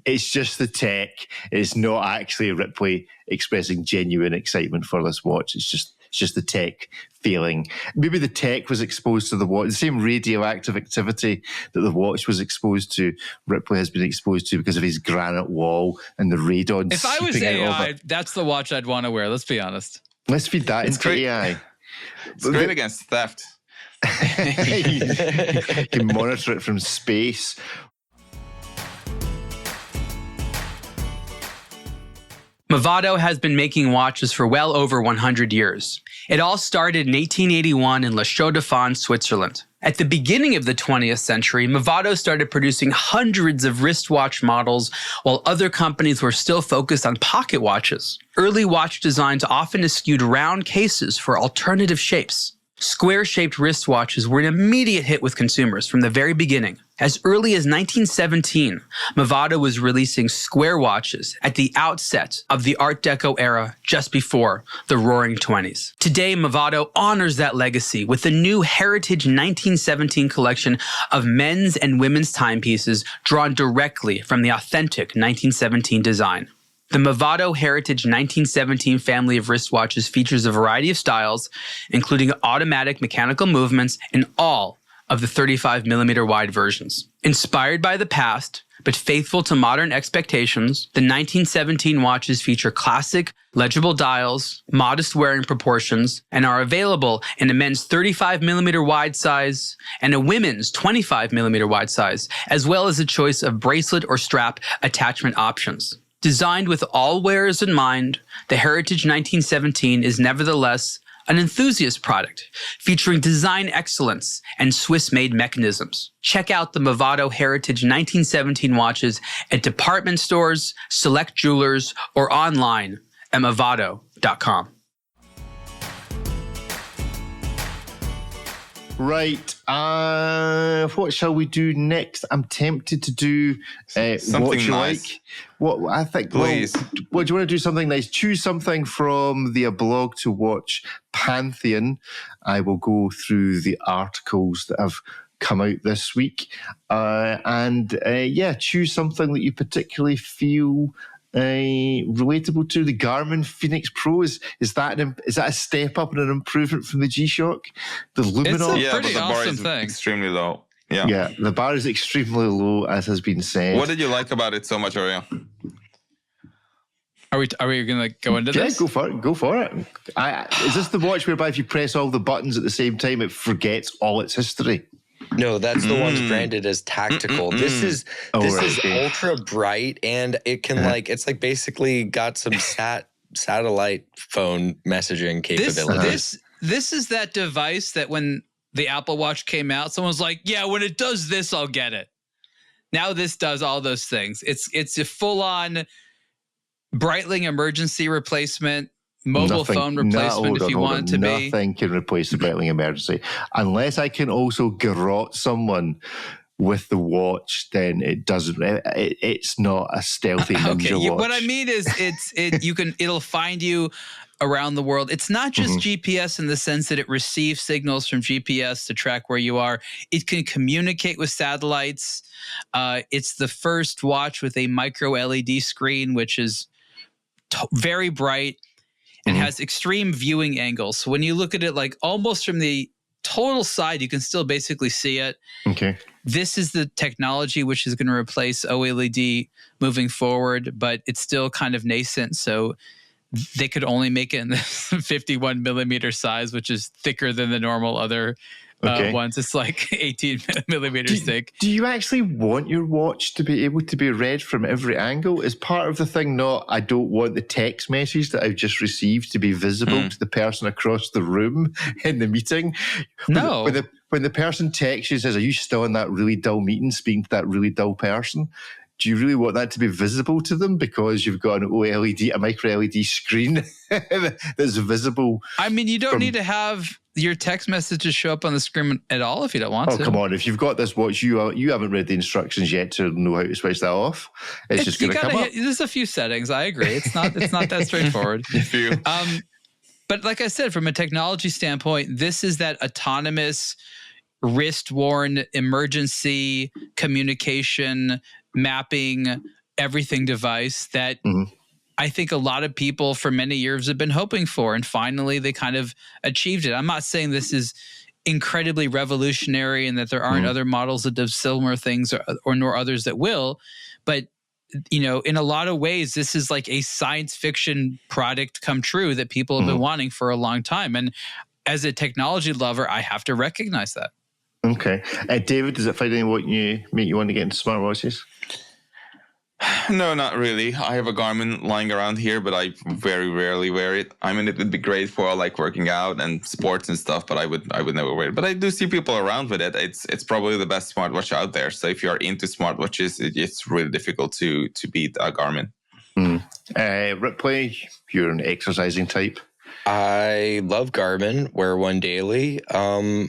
It's just the tech. It's not actually Ripley expressing genuine excitement for this watch. It's just the tech failing. Maybe the tech was exposed to the watch. The same radioactive activity that the watch was exposed to, Ripley has been exposed to because of his granite wall and the radon. If I was AI, that's the watch I'd want to wear. Let's be honest. Let's feed that into AI. It's great against theft. You can monitor it from space. Movado has been making watches for well over 100 years. It all started in 1881 in La Chaux-de-Fonds, Switzerland. At the beginning of the 20th century, Movado started producing hundreds of wristwatch models, while other companies were still focused on pocket watches. Early watch designs often eschewed round cases for alternative shapes. Square-shaped wristwatches were an immediate hit with consumers from the very beginning. As early as 1917, Movado was releasing square watches at the outset of the Art Deco era just before the Roaring '20s. Today, Movado honors that legacy with the new Heritage 1917 collection of men's and women's timepieces drawn directly from the authentic 1917 design. The Movado Heritage 1917 family of wristwatches features a variety of styles, including automatic mechanical movements in all of the 35mm wide versions. Inspired by the past, but faithful to modern expectations, the 1917 watches feature classic, legible dials, modest wearing proportions, and are available in a men's 35mm wide size and a women's 25mm wide size, as well as a choice of bracelet or strap attachment options. Designed with all wearers in mind, the Heritage 1917 is nevertheless an enthusiast product featuring design excellence and Swiss-made mechanisms. Check out the Movado Heritage 1917 watches at department stores, select jewelers, or online at movado.com. Right. What shall we do next? I'm tempted to do something what you nice. like. What I think. Please. Well, do you want to do something nice? Choose something from the blog to watch Pantheon. I will go through the articles that have come out this week, and choose something that you particularly feel relatable to. The Garmin Fenix Pro, is that a step up and an improvement from the G-Shock? The Luminol? It's a pretty awesome thing. Extremely low. Yeah, the bar is extremely low, as has been said. What did you like about it so much, Ariel? Are we going to go into this? Yeah, go for it. Is this the watch whereby if you press all the buttons at the same time, it forgets all its history? No, that's the one's branded as tactical. This is ultra bright, and it can it's like basically got some satellite phone messaging capabilities. This is that device that when the Apple Watch came out, someone's like, yeah, when it does this, I'll get it. Now this does all those things. It's a full-on Breitling emergency replacement, mobile phone replacement if you want it to be. Nothing can replace the Breitling emergency. Unless I can also garrote someone with the watch, then it doesn't. It's not a stealthy ninja watch. What I mean is it'll find you around the world. It's not just GPS in the sense that it receives signals from GPS to track where you are. It can communicate with satellites. It's the first watch with a micro LED screen, which is very bright and has extreme viewing angles. So when you look at it like almost from the total side, you can still basically see it. Okay. This is the technology which is going to replace OLED moving forward, but it's still kind of nascent. So they could only make it in the 51 millimeter size, which is thicker than the normal other ones. It's like 18 millimeters thick. Do you actually want your watch to be able to be read from every angle? Is part of the thing not, I don't want the text message that I've just received to be visible to the person across the room in the meeting? No. When the person texts you and says, are you still in that really dull meeting speaking to that really dull person? Do you really want that to be visible to them because you've got an OLED, a micro LED screen that's visible? I mean, you don't need to have your text messages show up on the screen at all if you don't want to. Oh, come on. If you've got this watch, you haven't read the instructions yet to know how to switch that off. It's just going to come up. There's a few settings. I agree. It's not that straightforward. But like I said, from a technology standpoint, this is that autonomous wrist-worn emergency communication mapping everything device that I think a lot of people for many years have been hoping for, and finally they kind of achieved it. I'm not saying this is incredibly revolutionary and that there aren't other models that do similar things or nor others that will, but in a lot of ways, this is like a science fiction product come true that people have been wanting for a long time. And as a technology lover, I have to recognize that. Okay. David, does it find anything make you want to get into smartwatches? No, not really. I have a Garmin lying around here, but I very rarely wear it. I mean, it would be great for like working out and sports and stuff, but I would never wear it. But I do see people around with it. It's probably the best smartwatch out there. So if you're into smartwatches, it's really difficult to beat a Garmin. Ripley, you're an exercising type. I love Garmin, wear one daily. To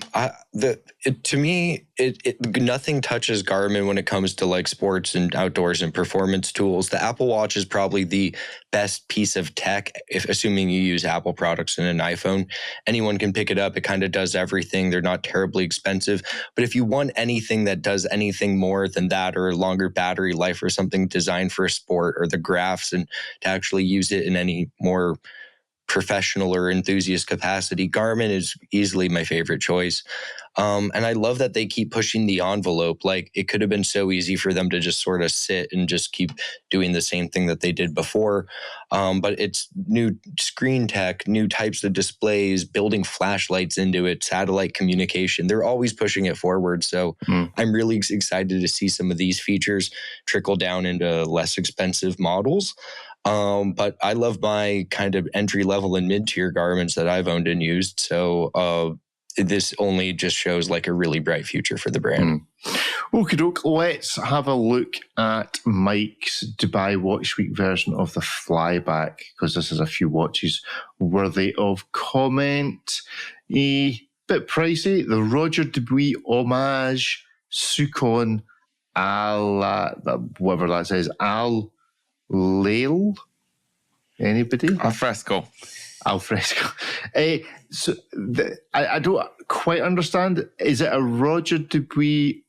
me, nothing touches Garmin when it comes to like sports and outdoors and performance tools. The Apple Watch is probably the best piece of tech, assuming you use Apple products in an iPhone. Anyone can pick it up. It kind of does everything. They're not terribly expensive. But if you want anything that does anything more than that, or a longer battery life, or something designed for a sport, or the graphs, and to actually use it in any more professional or enthusiast capacity, Garmin is easily my favorite choice. And I love that they keep pushing the envelope. Like, it could have been so easy for them to just sort of sit and just keep doing the same thing that they did before. But it's new screen tech, new types of displays, building flashlights into it, satellite communication. They're always pushing it forward. So I'm really excited to see some of these features trickle down into less expensive models. But I love my kind of entry level and mid-tier Garmins that I've owned and used. So this only just shows like a really bright future for the brand. Okie doke, let's have a look at Mike's Dubai Watch Week version of the flyback, because this is a few watches worthy of comment. A bit pricey, the Roger Dubuis Homage Sucon whatever that says, Al Lail. Anybody? Alfresco. So I don't quite understand. Is it a Roger Dubuis?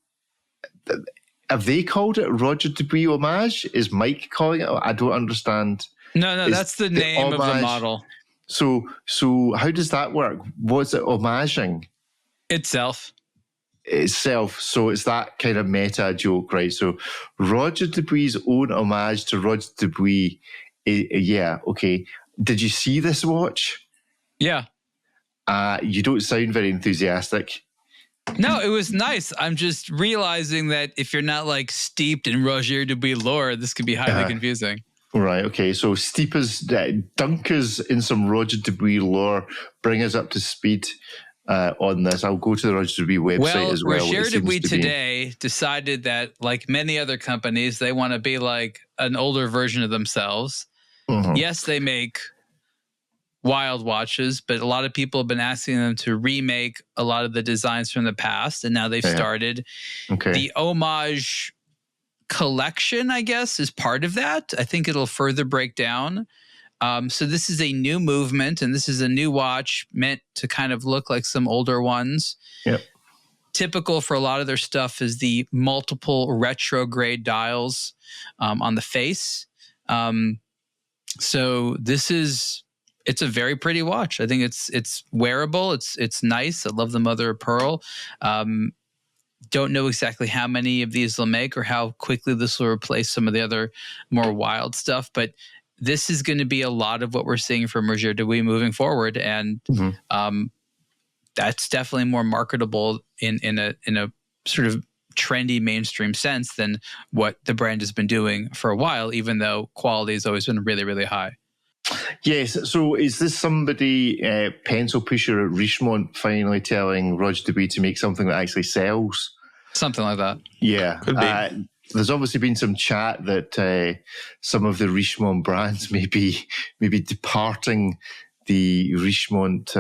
Have they called it Roger Dubuis Homage? Is Mike calling it? I don't understand. No, that's the name of the model. So how does that work? What's it homaging? Itself. So it's that kind of meta joke, right? So Roger Dubuis' own homage to Roger Dubuis. Yeah, okay. Did you see this watch? Yeah. You don't sound very enthusiastic. No, it was nice. I'm just realizing that if you're not like steeped in Roger Dubuis lore, this could be highly confusing. Right, okay. So steep us, dunk us in some Roger Dubuis lore, bring us up to speed on this. I'll go to the Roger Dubuis website as well. Roger Dubuis today decided that, like many other companies, they want to be like an older version of themselves. Mm-hmm. Yes, they make wild watches, but a lot of people have been asking them to remake a lot of the designs from the past, and now they've started. Okay. The homage collection, I guess, is part of that. I think it'll further break down. So this is a new movement, and this is a new watch meant to kind of look like some older ones. Yep. Typical for a lot of their stuff is the multiple retrograde dials on the face. So it's a very pretty watch. I think it's wearable. It's nice. I love the mother of pearl. Don't know exactly how many of these they'll make or how quickly this will replace some of the other more wild stuff, but this is going to be a lot of what we're seeing from Roger Dubuis moving forward, and that's definitely more marketable in a sort of trendy mainstream sense than what the brand has been doing for a while, even though quality has always been really, really high. Yes. So is this somebody, pencil pusher at Richemont, finally telling Roger Dubuis to make something that actually sells? Something like that. Yeah. Could be. There's obviously been some chat that some of the Richemont brands may be departing the Richemont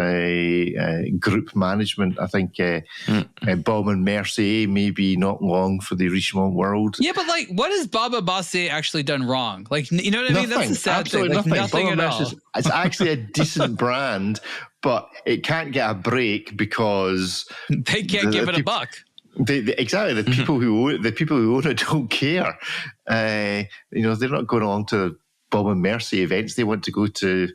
group management. I think Bob and Mercier may be not long for the Richemont world. Yeah, but like, what has Bob and Mercier actually done wrong? Like, you know what I mean? That's the sad thing. Like, nothing at all. It's actually a decent brand, but it can't get a break because they can't give it a buck. Exactly. The people who own it don't care. They're not going along to Bob and Mercier events. They want to go to,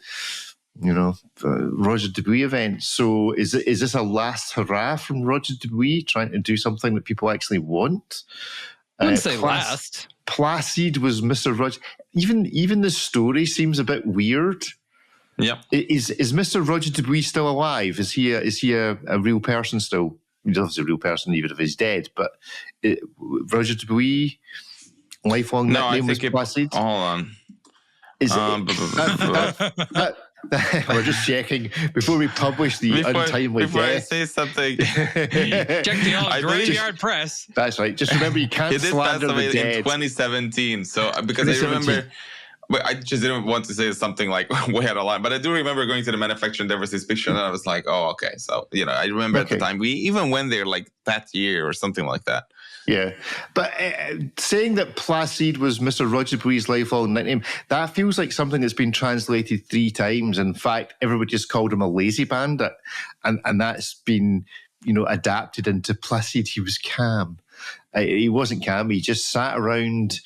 Roger Dubuis events. So is this a last hurrah from Roger Dubuis trying to do something that people actually want? I wouldn't say last. Placide was Mr. Roger. Even the story seems a bit weird. Yeah. Is Mr. Roger Dubuis still alive? Is he a real person still? He's obviously a real person, even if he's dead. But Roger Dubuis, lifelong nickname was Placide. Hold on. Is we're just checking before we publish the untimely before death. I say something. Check the old graveyard press. That's right. Just remember, you can't slander the dead. In 2017. So because I remember. But I just didn't want to say something like way out of line. But I do remember going to the manufacturer and there was this picture, and I was like, "Oh, okay." So I remember at the time we even went there like that year or something like that. Yeah, but saying that Placide was Mr. Roger Dubuis' lifelong nickname, that feels like something that's been translated 3 times. In fact, everybody just called him a lazy bandit, and that's been adapted into Placide. He was calm. He wasn't calm. He just sat around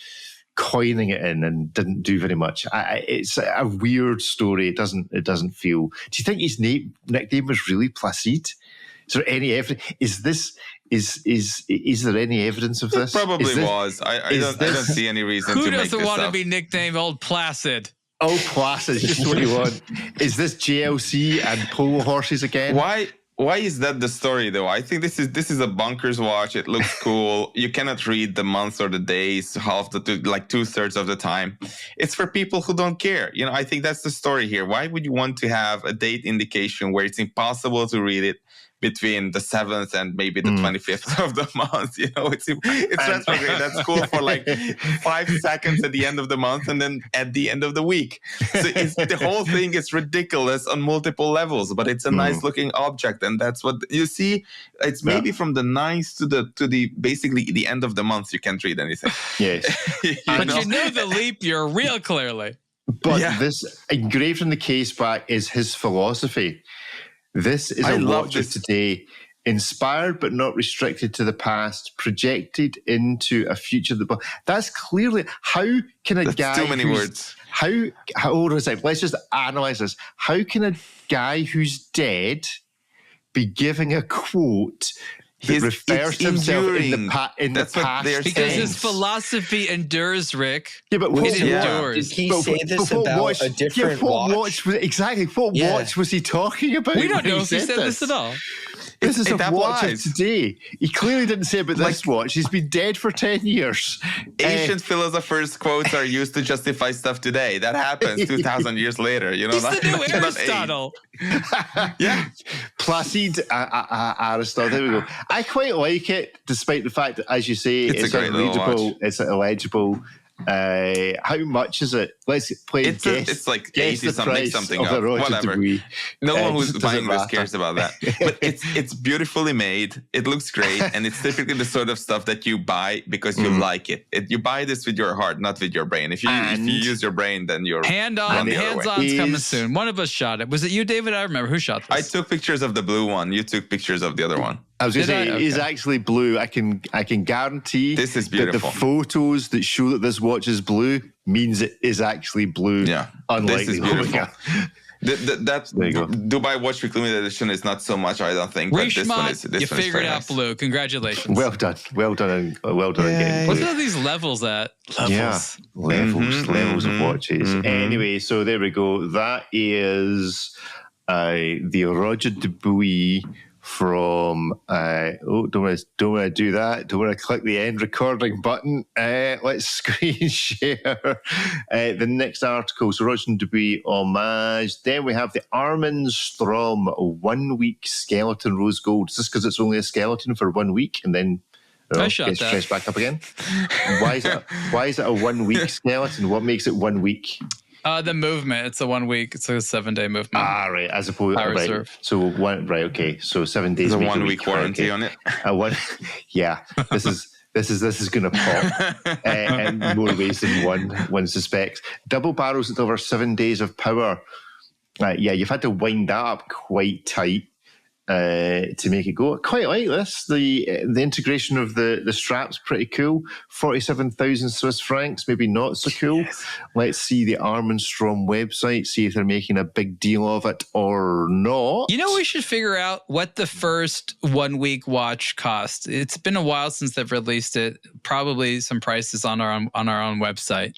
coining it in and didn't do very much. It's a weird story. It doesn't feel. Do you think his nickname was really Placide? Is there any evidence? Is there any evidence of this? It probably was. I don't see any reason to make this up. Who doesn't want to be nicknamed Old Placid? Oh, Placid, just what you want. Is this JLC and polo horses again? Why is that the story though? I think this is a bunkers watch. It looks cool. You cannot read the months or the days half like 2/3 of the time. It's for people who don't care. You know, I think that's the story here. Why would you want to have a date indication where it's impossible to read it between the 7th and maybe the 25th of the month? You know, it's retrograde. That's cool for like 5 seconds at the end of the month and then at the end of the week. So the whole thing is ridiculous on multiple levels, but it's a nice looking object, and that's what you see. It's maybe from the 9th to the basically the end of the month you can't read anything. Yes, but you know the leap year real clearly. But this engraved in the case back is his philosophy. This is a watch of today, inspired but not restricted to the past, projected into a future. That's clearly, how can a guy... too many words. How old is it? Let's just analyze this. How can a guy who's dead be giving a quote that refers to himself in the past? Because his philosophy endures, Rick. Yeah, but did he say this about a different watch? What watch was he talking about? We don't know if he said this at all. This is a watch of today. He clearly didn't say about this watch. He's been dead for 10 years. Ancient philosophers' quotes are used to justify stuff today. That happens 2,000 years later. You know, he's the new Aristotle. Yeah. Placide Aristotle. There we go. I quite like it, despite the fact that, as you say, it's unreadable, it's illegible. How much is it? Let's play. It's like 80 something up. Whatever. No one who's buying this cares about that. But it's beautifully made. It looks great, and it's typically the sort of stuff that you buy because you like it. You buy this with your heart, not with your brain. If you use your brain, then you're hands-on's coming soon. One of us shot it. Was it you, David? I remember who shot this. I took pictures of the blue one. You took pictures of the other one. I was going to say, it is actually blue. I can guarantee this is beautiful. That the photos that show that this watch is blue means it is actually blue. Yeah, unlike this is beautiful. Dubai Watch Week Limited Edition is not so much, I don't think. But this one is. You figured out blue. Congratulations. Well done again. What are these levels at? Levels of watches. Anyway, so there we go. That is the Roger Dubuis from don't want to do that. Don't want to click the end recording button. Let's screen share the next article. So Roger Dubuis homage. Then we have the Armin Strom 1 week skeleton rose gold. Is this because it's only a skeleton for 1 week and then gets stressed back up again? Why is it a 1 week skeleton? What makes it 1 week? The movement. It's a 1 week. It's a 7-day movement. Right. As opposed to reserve. So okay. So 7 days. There's a 1 week warranty on it. Yeah. This is going to pop in more ways than one suspects. Double barrels that deliver 7 days of power. You've had to wind that up quite tight to make it go. Quite like this. The integration of the strap's pretty cool. 47,000 Swiss francs, maybe not so cool. Yes. Let's see the Armin Strom website, see if they're making a big deal of it or not. You know, we should figure out what the first 1 week watch cost. It's been a while since they've released it. Probably some prices on our own website.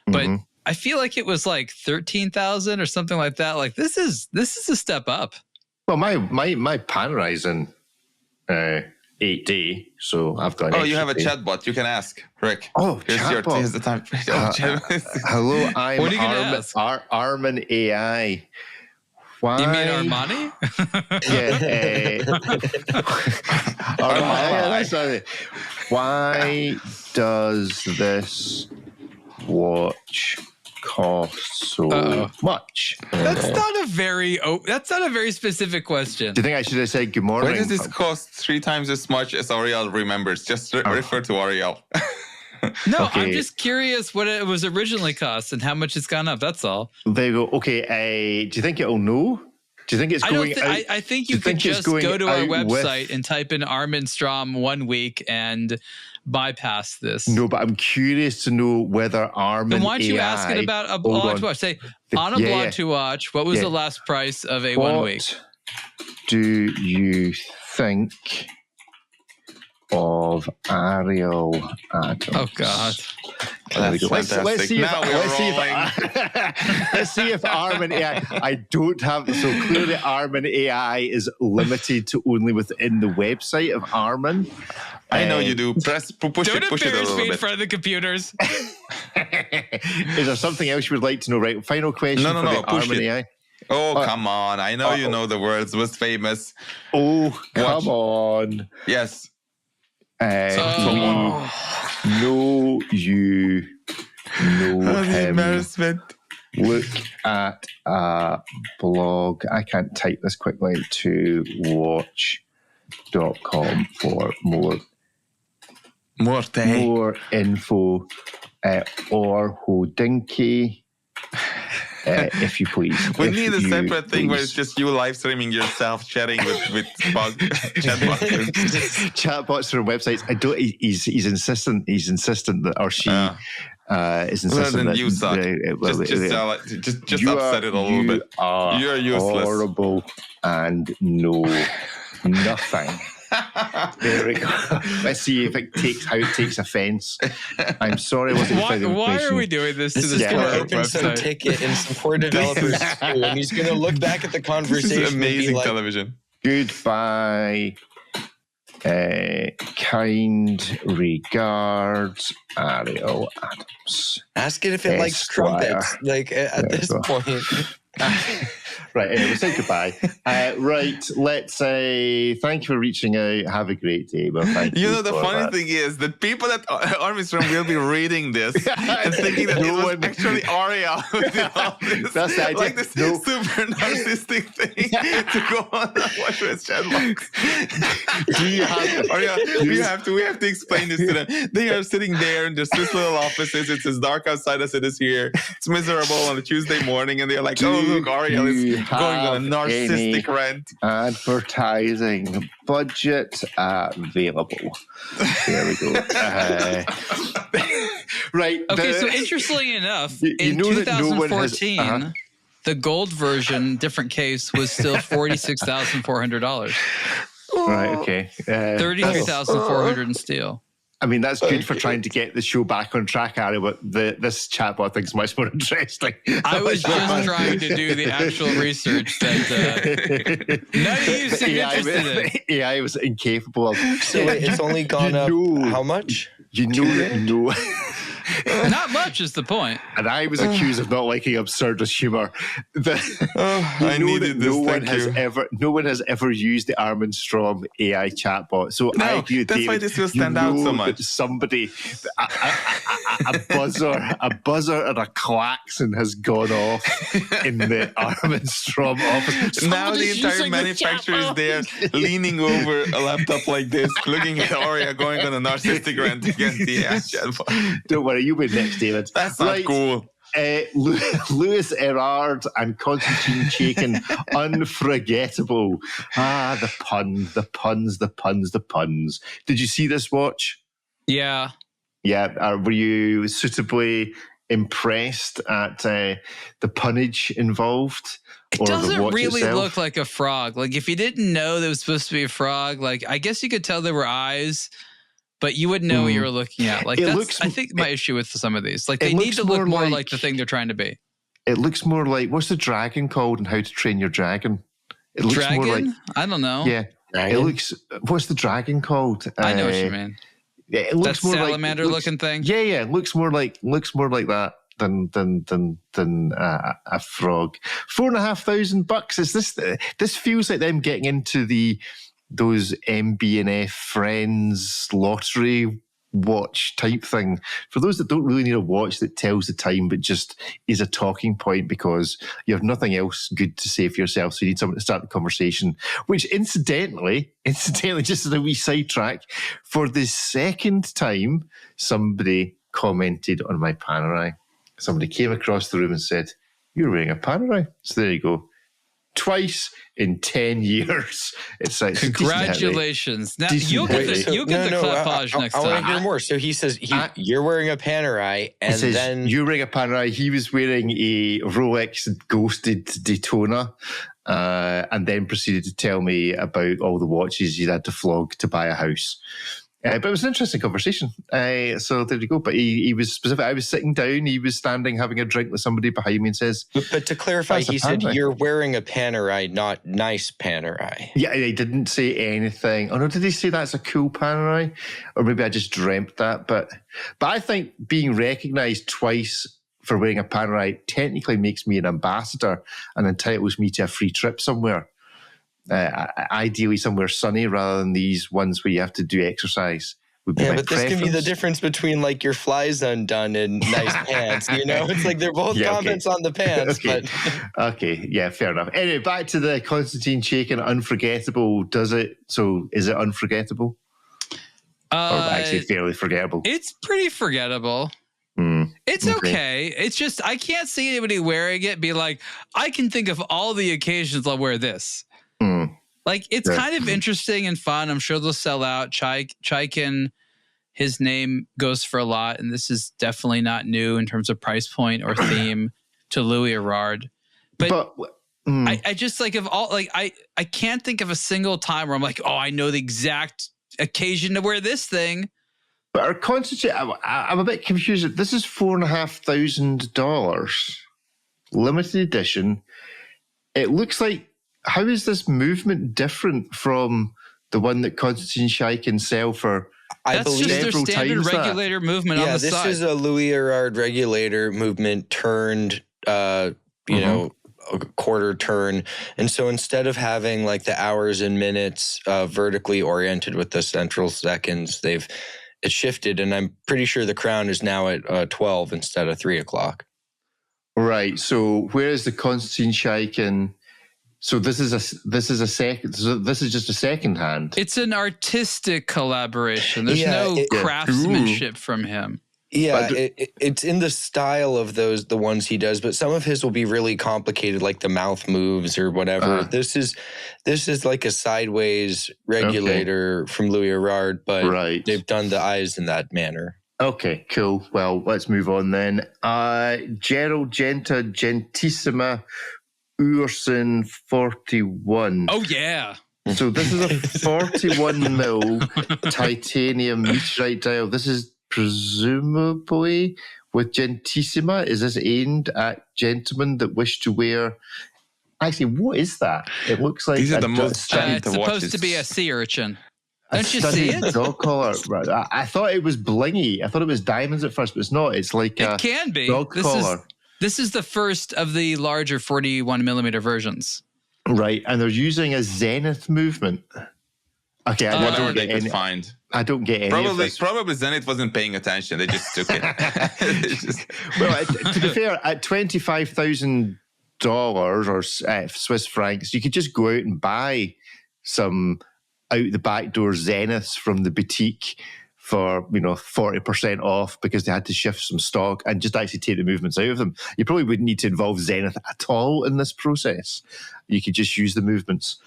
But I feel like it was like 13,000 or something like that. Like this is a step up. Well, my Panerizing 8D, so I've got. You have a chatbot. You can ask Rick. Oh, here's the time. Hello, I'm what are you gonna ask? Armin AI. Why? You mean Armani? Armani. Why does this watch cost so much? That's not a very specific question. Do you think I should have said good morning? Why does this cost 3 times as much as Ariel remembers? Just refer to Ariel. No, okay. I'm just curious what it was originally cost and how much it's gone up. That's all. There you go. Okay, do you think it'll know? Do you think it's going out? I think you could just go to our website and type in Armin Strom 1 week and bypass this. No, but I'm curious to know whether Armin Then why don't you AI, ask it about a blog to watch? Say, on a blog to watch, what was the last price of a 1 week? Do you think of Ariel Adams? Oh, God. There we go. Let's see if Armin AI. I don't have so clearly Armin AI is limited to only within the website of Armin. I know you do. Push it a little bit. In front of the computers. Is there something else you would like to know? Right. Final question for the Armin AI. Oh, come on. I know you know the world's most famous. Oh, come on. Yes. Know you know him. Embarrassment. Look at a blog. I can't type this quickly to watch.com for more info or Hodinky. If you please. We need a separate thing where it's just you live streaming yourself chatting with chatbots. Chatbots from websites. I don't. He's insistent. He's insistent that, or she is insistent that you suck. Just upset it a little bit. You're useless. Horrible and know nothing. There we go. Let's see if it takes offense. I'm sorry. Why are we doing this to this open some ticket and some poor developers too, and he's going to look back at the conversation. This is amazing and be like, television. Goodbye. Kind regards, Ariel Adams. Ask it if it likes trumpets. Like at this point. Right, anyway, say goodbye. Right, let's say thank you for reaching out. Have a great day. Well, thank you. You know, the funny thing is that people at Armstrong will be reading this and thinking that it was actually Ariel who did all this. That's the idea. Like this super narcissistic thing to go on and watch with Chatbots. We have to explain this to them. They are sitting there in their sweet little offices. It's as dark outside as it is here. It's miserable on a Tuesday morning, and they're like, "Oh, look, Ariel is going on a narcissistic rant." Advertising budget available. There we go. Right. Okay, so interestingly enough, in 2014, the gold version, different case, was still $46,400. Right. Okay. $33,400 in steel. I mean, that's good for trying to get the show back on track, Ariel, but this chatbot thing's much more interesting. I was just trying to do the actual research that none of you seem interested in. AI was incapable of. So it's only gone up how much? No. Not much is the point. And I was accused of not liking absurdist humor. I needed this. No one has ever used the Armin Strom AI chatbot. So I agree with that's David, why this will stand out so much. Somebody, a buzzer and a klaxon has gone off in the Armin Strom office. Now the entire manufacturer is there, leaning over a laptop like this, looking at Aria going on a narcissistic rant against the AI chatbot. Don't worry, you win next, David. That's not cool. Louis Erard and Constantine Chaikin, unforgettable. The puns. Did you see this watch? Yeah. Yeah. Were you suitably impressed at the punnage involved? It doesn't really look like a frog. Like, if you didn't know there was supposed to be a frog, like, I guess you could tell there were eyes, but you wouldn't know what you were looking at. Like, I think my issue with some of these. Like, they need to look more like the thing they're trying to be. It looks more like, what's the dragon called and How to Train Your Dragon? It looks dragon? More like, I don't know. Yeah. Dragon? It looks, what's the dragon called? I know what you mean. Yeah, it looks that more salamander like, looking thing? Yeah. It looks more like that than a frog. $4,500. Is this feels like them getting into those MB&F Friends lottery watch type thing. For those that don't really need a watch that tells the time but just is a talking point because you have nothing else good to say for yourself, so you need someone to start the conversation. Which incidentally, just as a wee sidetrack, for the second time, somebody commented on my Panerai. Somebody came across the room and said, "You're wearing a Panerai." So there you go. twice in 10 years. It's like congratulations. Now you'll get the clappage next time. I want to hear more. So he says you're wearing a Panerai, and then you're wearing a Panerai. He was wearing a Rolex Ghosted Daytona, and then proceeded to tell me about all the watches he'd had to flog to buy a house. But it was an interesting conversation. So there you go. But he was specific. I was sitting down. He was standing having a drink with somebody behind me and says... But to clarify, he said, you're wearing a Panerai, not nice Panerai. Yeah, he didn't say anything. Oh, no, did he say that's a cool Panerai? Or maybe I just dreamt that. But I think being recognised twice for wearing a Panerai technically makes me an ambassador and entitles me to a free trip somewhere. Ideally somewhere sunny rather than these ones where you have to do exercise. Yeah, but this can be the difference between like your flies undone and nice pants. You know, it's like they're both comments on the pants. Okay. But okay, yeah, fair enough. Anyway, back to the Konstantin Chaikin unforgettable. Does it? So is it unforgettable? Or actually fairly forgettable? It's pretty forgettable. It's okay. It's just I can't see anybody wearing it be like, I can think of all the occasions I'll wear this. Like, it's kind of interesting and fun. I'm sure they'll sell out. Chaikin, his name goes for a lot, and this is definitely not new in terms of price point or theme to Louis Erard. But I just like I can't think of a single time where I'm like, oh, I know the exact occasion to wear this thing. But our Konstantin, I'm a bit confused. This is $4,500, limited edition. It looks like. How is this movement different from the one that Konstantin Chaikin sell for? I believe just their standard regulator movement on the side. Yeah, this is a Louis Erard regulator movement turned, you know, a quarter turn. And so instead of having like the hours and minutes vertically oriented with the central seconds, it's shifted. And I'm pretty sure the crown is now at 12 instead of 3 o'clock. Right. So where is the Konstantin Chaikin? So this is just a second hand. It's an artistic collaboration. There's no craftsmanship from him. Yeah, it's in the style of the ones he does, but some of his will be really complicated, like the mouth moves or whatever. This is like a sideways regulator from Louis Erard, but they've done the eyes in that manner. Okay, cool. Well, let's move on then. Gerald Genta Gentissima Urson 41. Oh, yeah. So this is a 41 mil titanium meteorite dial. This is presumably with Gentissima. Is this aimed at gentlemen that wish to wear... Actually, what is that? It looks like... These are the most studied it's supposed to be a sea urchin. Don't you see it? Dog collar. I thought it was blingy. I thought it was diamonds at first, but it's not. It's like it can be. Dog collar. This is the first of the larger 41 millimeter versions. Right, and they're using a zenith movement. Okay, whatever they could find. I don't get any of this. Probably Zenith wasn't paying attention. They just took it. Well, to be fair, at $25,000 or Swiss francs, you could just go out and buy some out the back door Zeniths from the boutique for 40% off because they had to shift some stock and just actually take the movements out of them. You probably wouldn't need to involve Zenith at all in this process. You could just use the movements.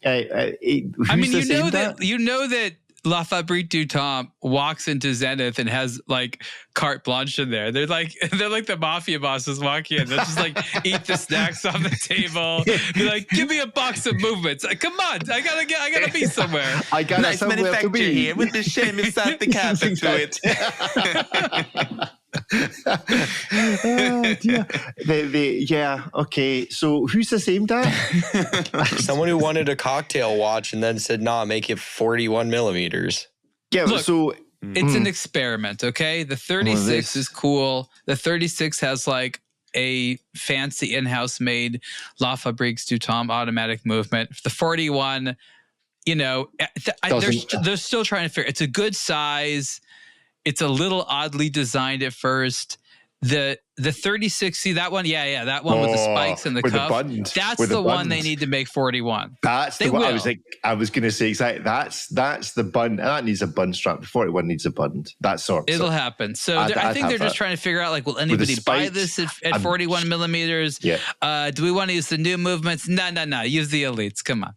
I mean, you know that La Fabrique du Temps walks into Zenith and has like carte blanche in there. They're like the mafia bosses walking in. They'll just like eat the snacks on the table. Be like, give me a box of movements. Come on, I gotta be somewhere. I got nice manufacturer here with the shame inside the cabin to it. Yeah, okay. So who's this aimed at? Someone who wanted a cocktail watch and then said, nah, make it 41 millimeters. Yeah, look, so... It's an experiment, okay? The 36 is cool. The 36 has like a fancy in-house made La Fabrique du Temps automatic movement. The 41, they're still trying to figure. It's a good size. It's a little oddly designed at first. The the 3060, that one, that one with the spikes and the cuff. That's the one they need to make 41. That's the one. I was going to say exactly. That's the button. That needs a button strap. The 41 needs a button. That sort. It'll happen. So I think they're just trying to figure out, like, will anybody buy this at 41 millimeters? Yeah. Do we want to use the new movements? No. Use the elites. Come on.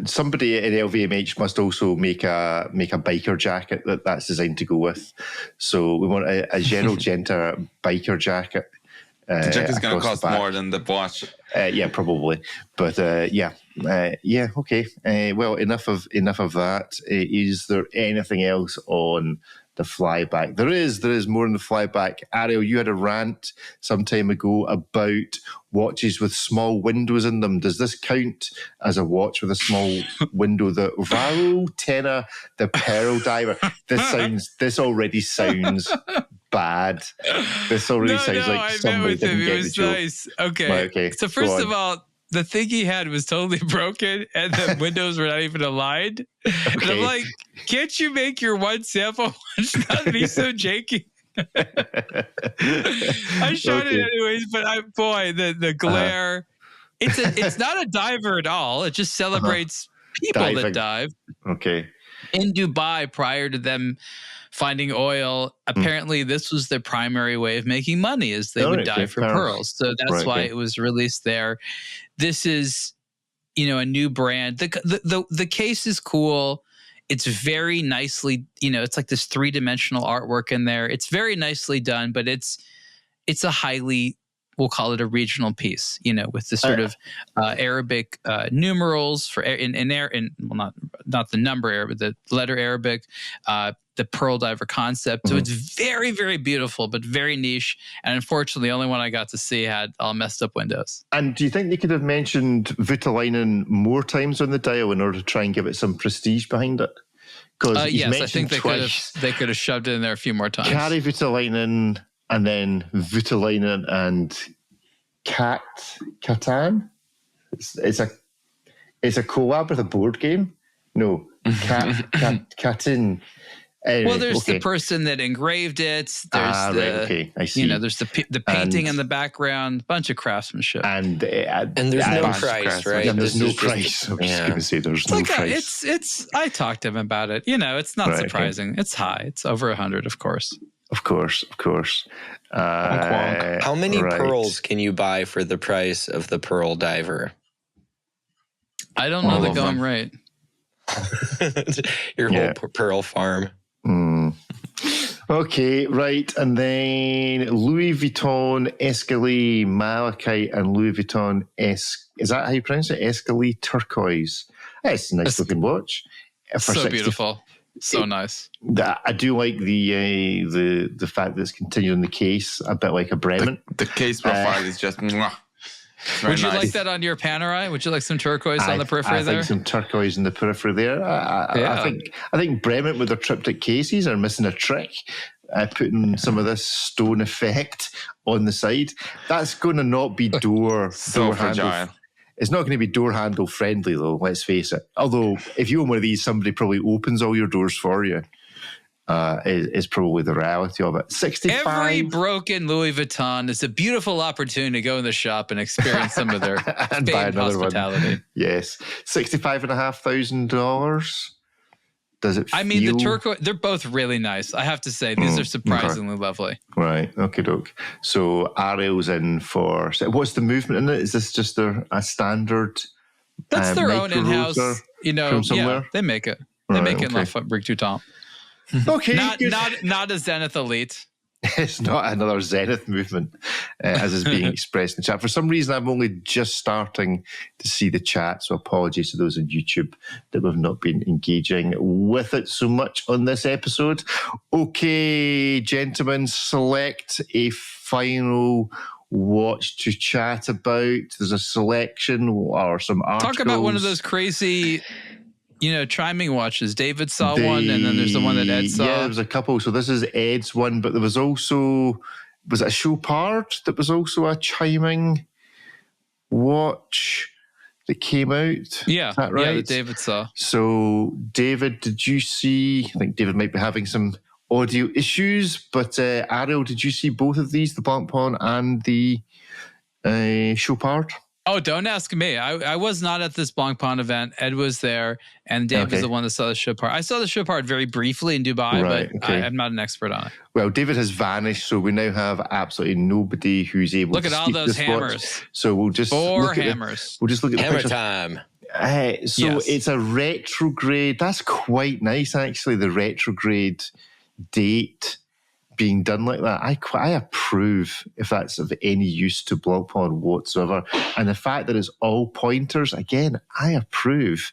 Somebody at LVMH must also make a biker jacket that's designed to go with. So we want a General Genter biker jacket. The jacket is going to cost more than the watch. Yeah, probably. But okay. Well, enough of that. Is there anything else on the flyback? There is more on the flyback. Ariel, you had a rant some time ago about watches with small windows in them. Does this count as a watch with a small window? The Varro Tenor, the Pearl Diver. This already sounds bad. This already sounds like somebody didn't get the joke. Nice. Okay. So first of all, the thing he had was totally broken and the windows were not even aligned. Okay. And I'm like, can't you make your one sample watch not be so janky? I shot it anyways, but the glare. It's not a diver at all. It just celebrates people that dive. Okay. In Dubai, prior to them finding oil, apparently this was their primary way of making money, is they would dive for pearls. So that's why it was released there. This is, a new brand. The case is cool. It's very nicely, it's like this 3-dimensional artwork in there. It's very nicely done, but it's a highly, we'll call it a regional piece, with the sort of Arabic numerals for not the number Arabic, the letter Arabic, the pearl diver concept. So it's very, very beautiful, but very niche. And unfortunately, the only one I got to see had all messed up windows. And do you think they could have mentioned Voutilainen more times on the dial in order to try and give it some prestige behind it? Yes, I think they could have shoved it in there a few more times. Kari Voutilainen, and then Voutilainen and Catan. It's a collab with a board game. No, Catin. Anyway, well, there's the person that engraved it. There's I see. There's the painting in the background. Bunch of craftsmanship. And there's no price, right? Yeah, there's no price. I was just going to say there's no price. It's. I talked to him about it. It's not surprising. Okay. It's high. It's over 100, of course. Of course. How many pearls can you buy for the price of the Pearl Diver? I don't know the going rate. Your whole pearl farm. Okay, right. And then Louis Vuitton Escalade Malachite and Louis Vuitton is that how you pronounce it? Escalade Turquoise. It's a nice looking watch. So beautiful. So nice. I do like the fact that it's continued in the case, a bit like a Bremen. The case profile is just mwah. Would you like that on your Panerai? Would you like some turquoise on the periphery there? I think some turquoise in the periphery there. I think Bremen with their triptych cases are missing a trick. Putting some of this stone effect on the side. That's going to not be door handle. It's not going to be door handle friendly though, let's face it. Although if you own one of these, somebody probably opens all your doors for you. Is probably the reality of it. 65. Every broken Louis Vuitton is a beautiful opportunity to go in the shop and experience some of their and buy another hospitality. One. Yes, $65,500. Does it? I mean, the turquoise. They're both really nice. I have to say, these are surprisingly lovely. Right. Okay, doke. So Ariel's in for. What's the movement in it? Is this just a standard? That's their own in-house. From somewhere? Yeah, they make it. They make it in La Fabrique du Temps. Okay, not a Zenith Elite. It's not another Zenith movement, as is being expressed in the chat. For some reason, I'm only just starting to see the chat, so apologies to those on YouTube that we've not been engaging with it so much on this episode. Okay, gentlemen, select a final watch to chat about. There's a selection or some articles. Talk about one of those crazy... chiming watches. David saw one, and then there's the one that Ed saw. Yeah, there was a couple. So this is Ed's one, but there was also, was it a Chopard that was also a chiming watch that came out? Yeah, is that right? Yeah, that David saw. So David, did you see, I think David might be having some audio issues. But Ariel, did you see both of these, the Blancpain and the show part? Oh, don't ask me. I was not at this Blancpain event. Ed was there, and Dave was the one that saw the show part. I saw the show part very briefly in Dubai, but I'm not an expert on it. Well, David has vanished, so we now have absolutely nobody who's able look to at all those hammers. Watch. So we'll just Four hammers. We'll just look at the hammer picture. time. It's a retrograde. That's quite nice, actually. The retrograde date being done like that, I approve if that's of any use to Blancpain whatsoever. And the fact that it's all pointers, again, I approve.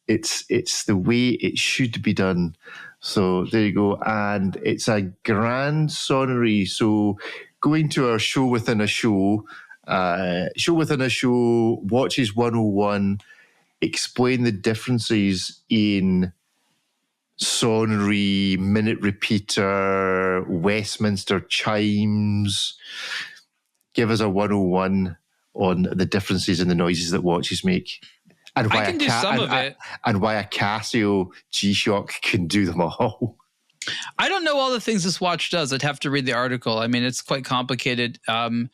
It's the way it should be done. So there you go. And it's a grand sonnery. So going to our show within a show, Watches 101, explain the differences in sonnery, minute repeater, Westminster chimes. Give us a 101 on the differences in the noises that watches make. And why I can do some of it. And why a Casio G-Shock can do them all. I don't know all the things this watch does. I'd have to read the article. I mean, it's quite complicated. For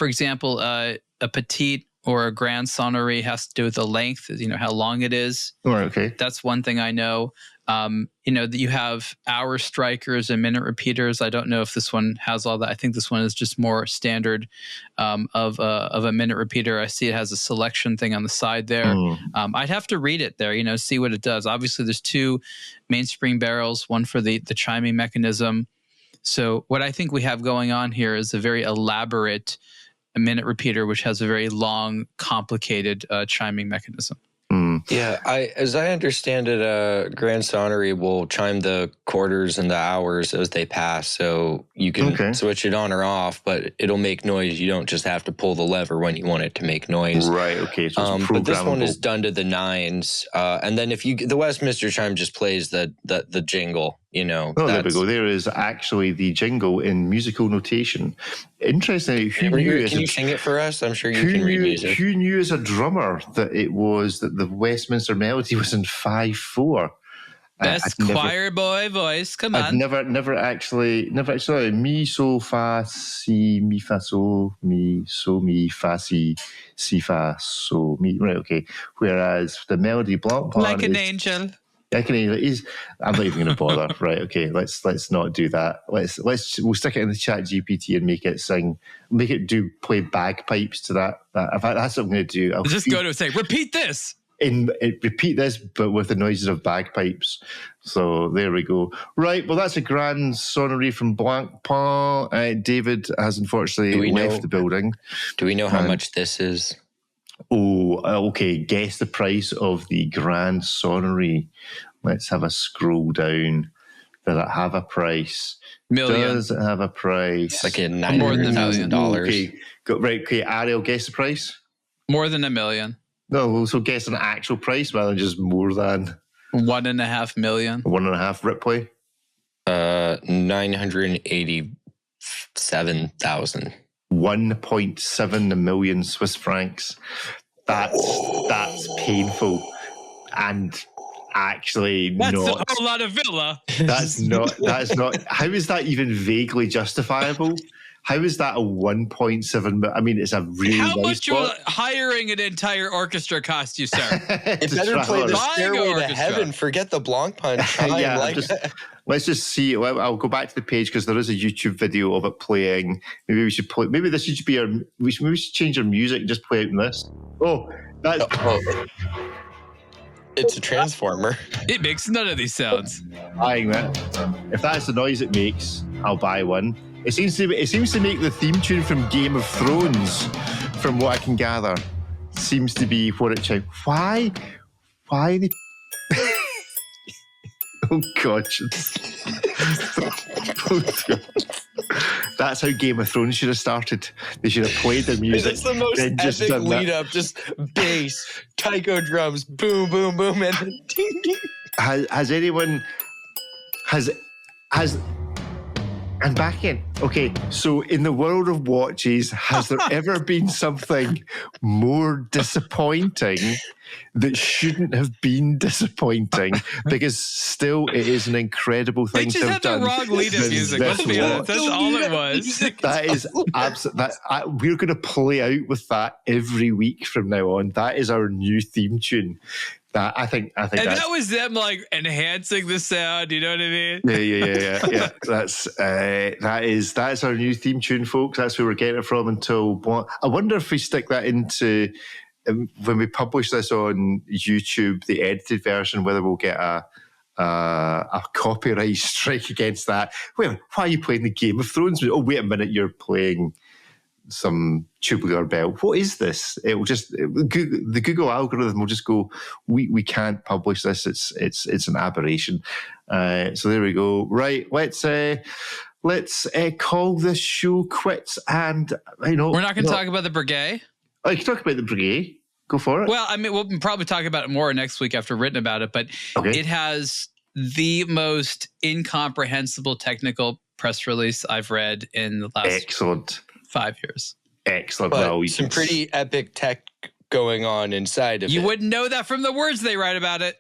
example, a petite or a grand sonnery has to do with the length, how long it is. Oh, okay. That's one thing I know. That you have hour strikers and minute repeaters. I don't know if this one has all that. I think this one is just more standard of a minute repeater. I see it has a selection thing on the side there. I'd have to read it there, see what it does. Obviously, there's two mainspring barrels, one for the chiming mechanism. So what I think we have going on here is a very elaborate minute repeater, which has a very long, complicated chiming mechanism. Yeah, as I understand it, grand sonnery will chime the quarters and the hours as they pass, so you can switch it on or off, but it'll make noise. You don't just have to pull the lever when you want it to make noise. Right. Okay. So it's but this one is done to the nines, and then the Westminster chime just plays the jingle. Oh, there we go. There is actually the jingle in musical notation. Interesting. Can you sing it for us? I'm sure you can read music. Who knew as a drummer that the Westminster melody was in 5/4? Best choir boy voice. Come on. I'd never actually mi so fa si mi fa so mi fa si fa so mi. Right. Okay. Whereas the melody Blancpain like an angel. I'm not even going to bother. Right? Okay. Let's not do that. We'll stick it in the Chat GPT and make it sing. Make it play bagpipes to that. In fact, that's what I'm going to do. I'll just go to say, repeat this. Repeat this, but with the noises of bagpipes. So there we go. Right. Well, that's a grand sonnery from Blancpain. David has unfortunately left the building. Do we know how much this is? Oh, okay. Guess the price of the grand sonnery. Let's have a scroll down. Does it have a price? Million. Does it have a price? It's like $900,000. Okay. Right. Okay. Ariel, guess the price. More than $1 million. No, so guess an actual price rather than just more than $1.5 million. 1.5. Ripley. 987,000. 1.7 million Swiss francs. That's painful, and actually that's not. That's a whole lot of villa. That's not. How is that even vaguely justifiable? How is that a 1.7? I mean, it's a really How nice much you're hiring an entire orchestra cost you, sir? It better play the Stairway to Heaven. Forget the Blancpain chime. Let's just see. I'll go back to the page because there is a YouTube video of it playing. Maybe we should play. Maybe this should be our. We should change our music and just play out in this. Oh, that's. It's a transformer. It makes none of these sounds. Buying that. If that's the noise it makes, I'll buy one. It seems to make the theme tune from Game of Thrones, from what I can gather. Seems to be what it chimes. Why? The... Oh God! That's how Game of Thrones should have started. They should have played the music. It's the most epic lead up. Just bass, taiko drums, boom, boom, boom, and then ding, ding. Has I'm back in. Okay, so in the world of watches, has there ever been something more disappointing that shouldn't have been disappointing? Because still, it is an incredible thing They just to had have the done. wrong lead-up music. Let's be honest. That's all it was. That is absolutely. We're going to play out with that every week from now on. That is our new theme tune. I think. And that was them like enhancing the sound. You know what I mean? Yeah. That is our new theme tune, folks. That's where we're getting it from. Until I wonder if we stick that into when we publish this on YouTube, the edited version, whether we'll get a copyright strike against that. Well, why are you playing the Game of Thrones? Oh, wait a minute, you're playing some tubular bell. What is this? It will just the Google algorithm will just go, we can't publish this. It's an aberration. So there we go. Right, let's call this show quits. And we're not going to talk about the Brigade. I can talk about the Brigade. Go for it. Well, I mean, we'll probably talk about it more next week after written about it. But It has the most incomprehensible technical press release I've read in the last 5 years. Excellent. But some pretty epic tech going on inside of it. You wouldn't know that from the words they write about it.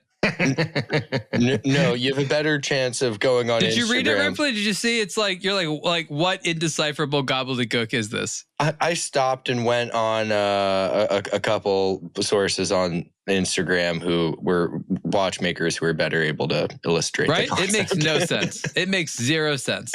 No, you have a better chance of going on Instagram. Did you read it, Ripley? Did you see? It's like, you're like, what indecipherable gobbledygook is this? I stopped and went on a couple sources on Instagram who were watchmakers who were better able to illustrate. Right? It makes no sense. It makes zero sense.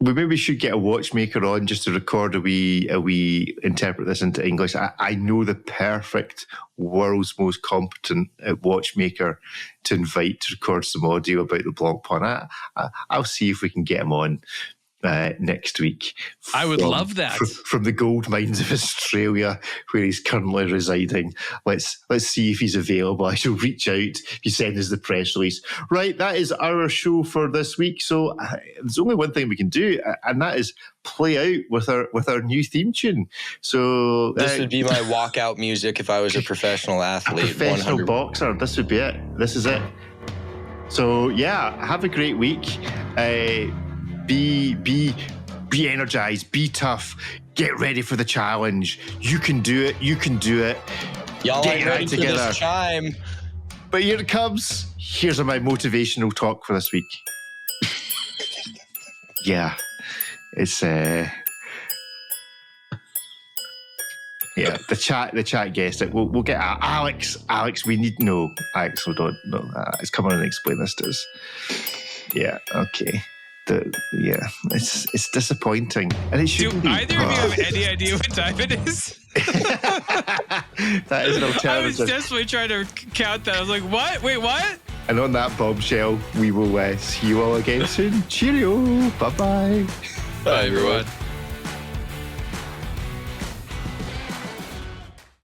We maybe should get a watchmaker on just to record a wee interpret this into English. I know the perfect world's most competent watchmaker to invite to record some audio about the Blancpain. I'll see if we can get him on next week. I would love that. From the gold mines of Australia, where he's currently residing. Let's see if he's available. I shall reach out if you send us the press release. Right, that is our show for this week. So there's only one thing we can do, and that is play out with our new theme tune. So this would be my walkout music if I was a professional athlete, a professional boxer. This would be it. This is it. So yeah, have a great week. Be energized, be tough, get ready for the challenge. You can do it. Y'all get ain't ready for this chime. But here it comes. Here's my motivational talk for this week. Yeah. It's the chat guessed it. We'll get Alex, we need Alex, we don't know. Alex, come on and explain this to us. Yeah, okay. It's disappointing, and it shouldn't be. Do either of you have any idea what time it is? That is an alternative. I was desperately trying to count that. I was like, what? Wait, what? And on that bombshell, we will see you all again soon. Cheerio. Bye-bye. Bye, everyone.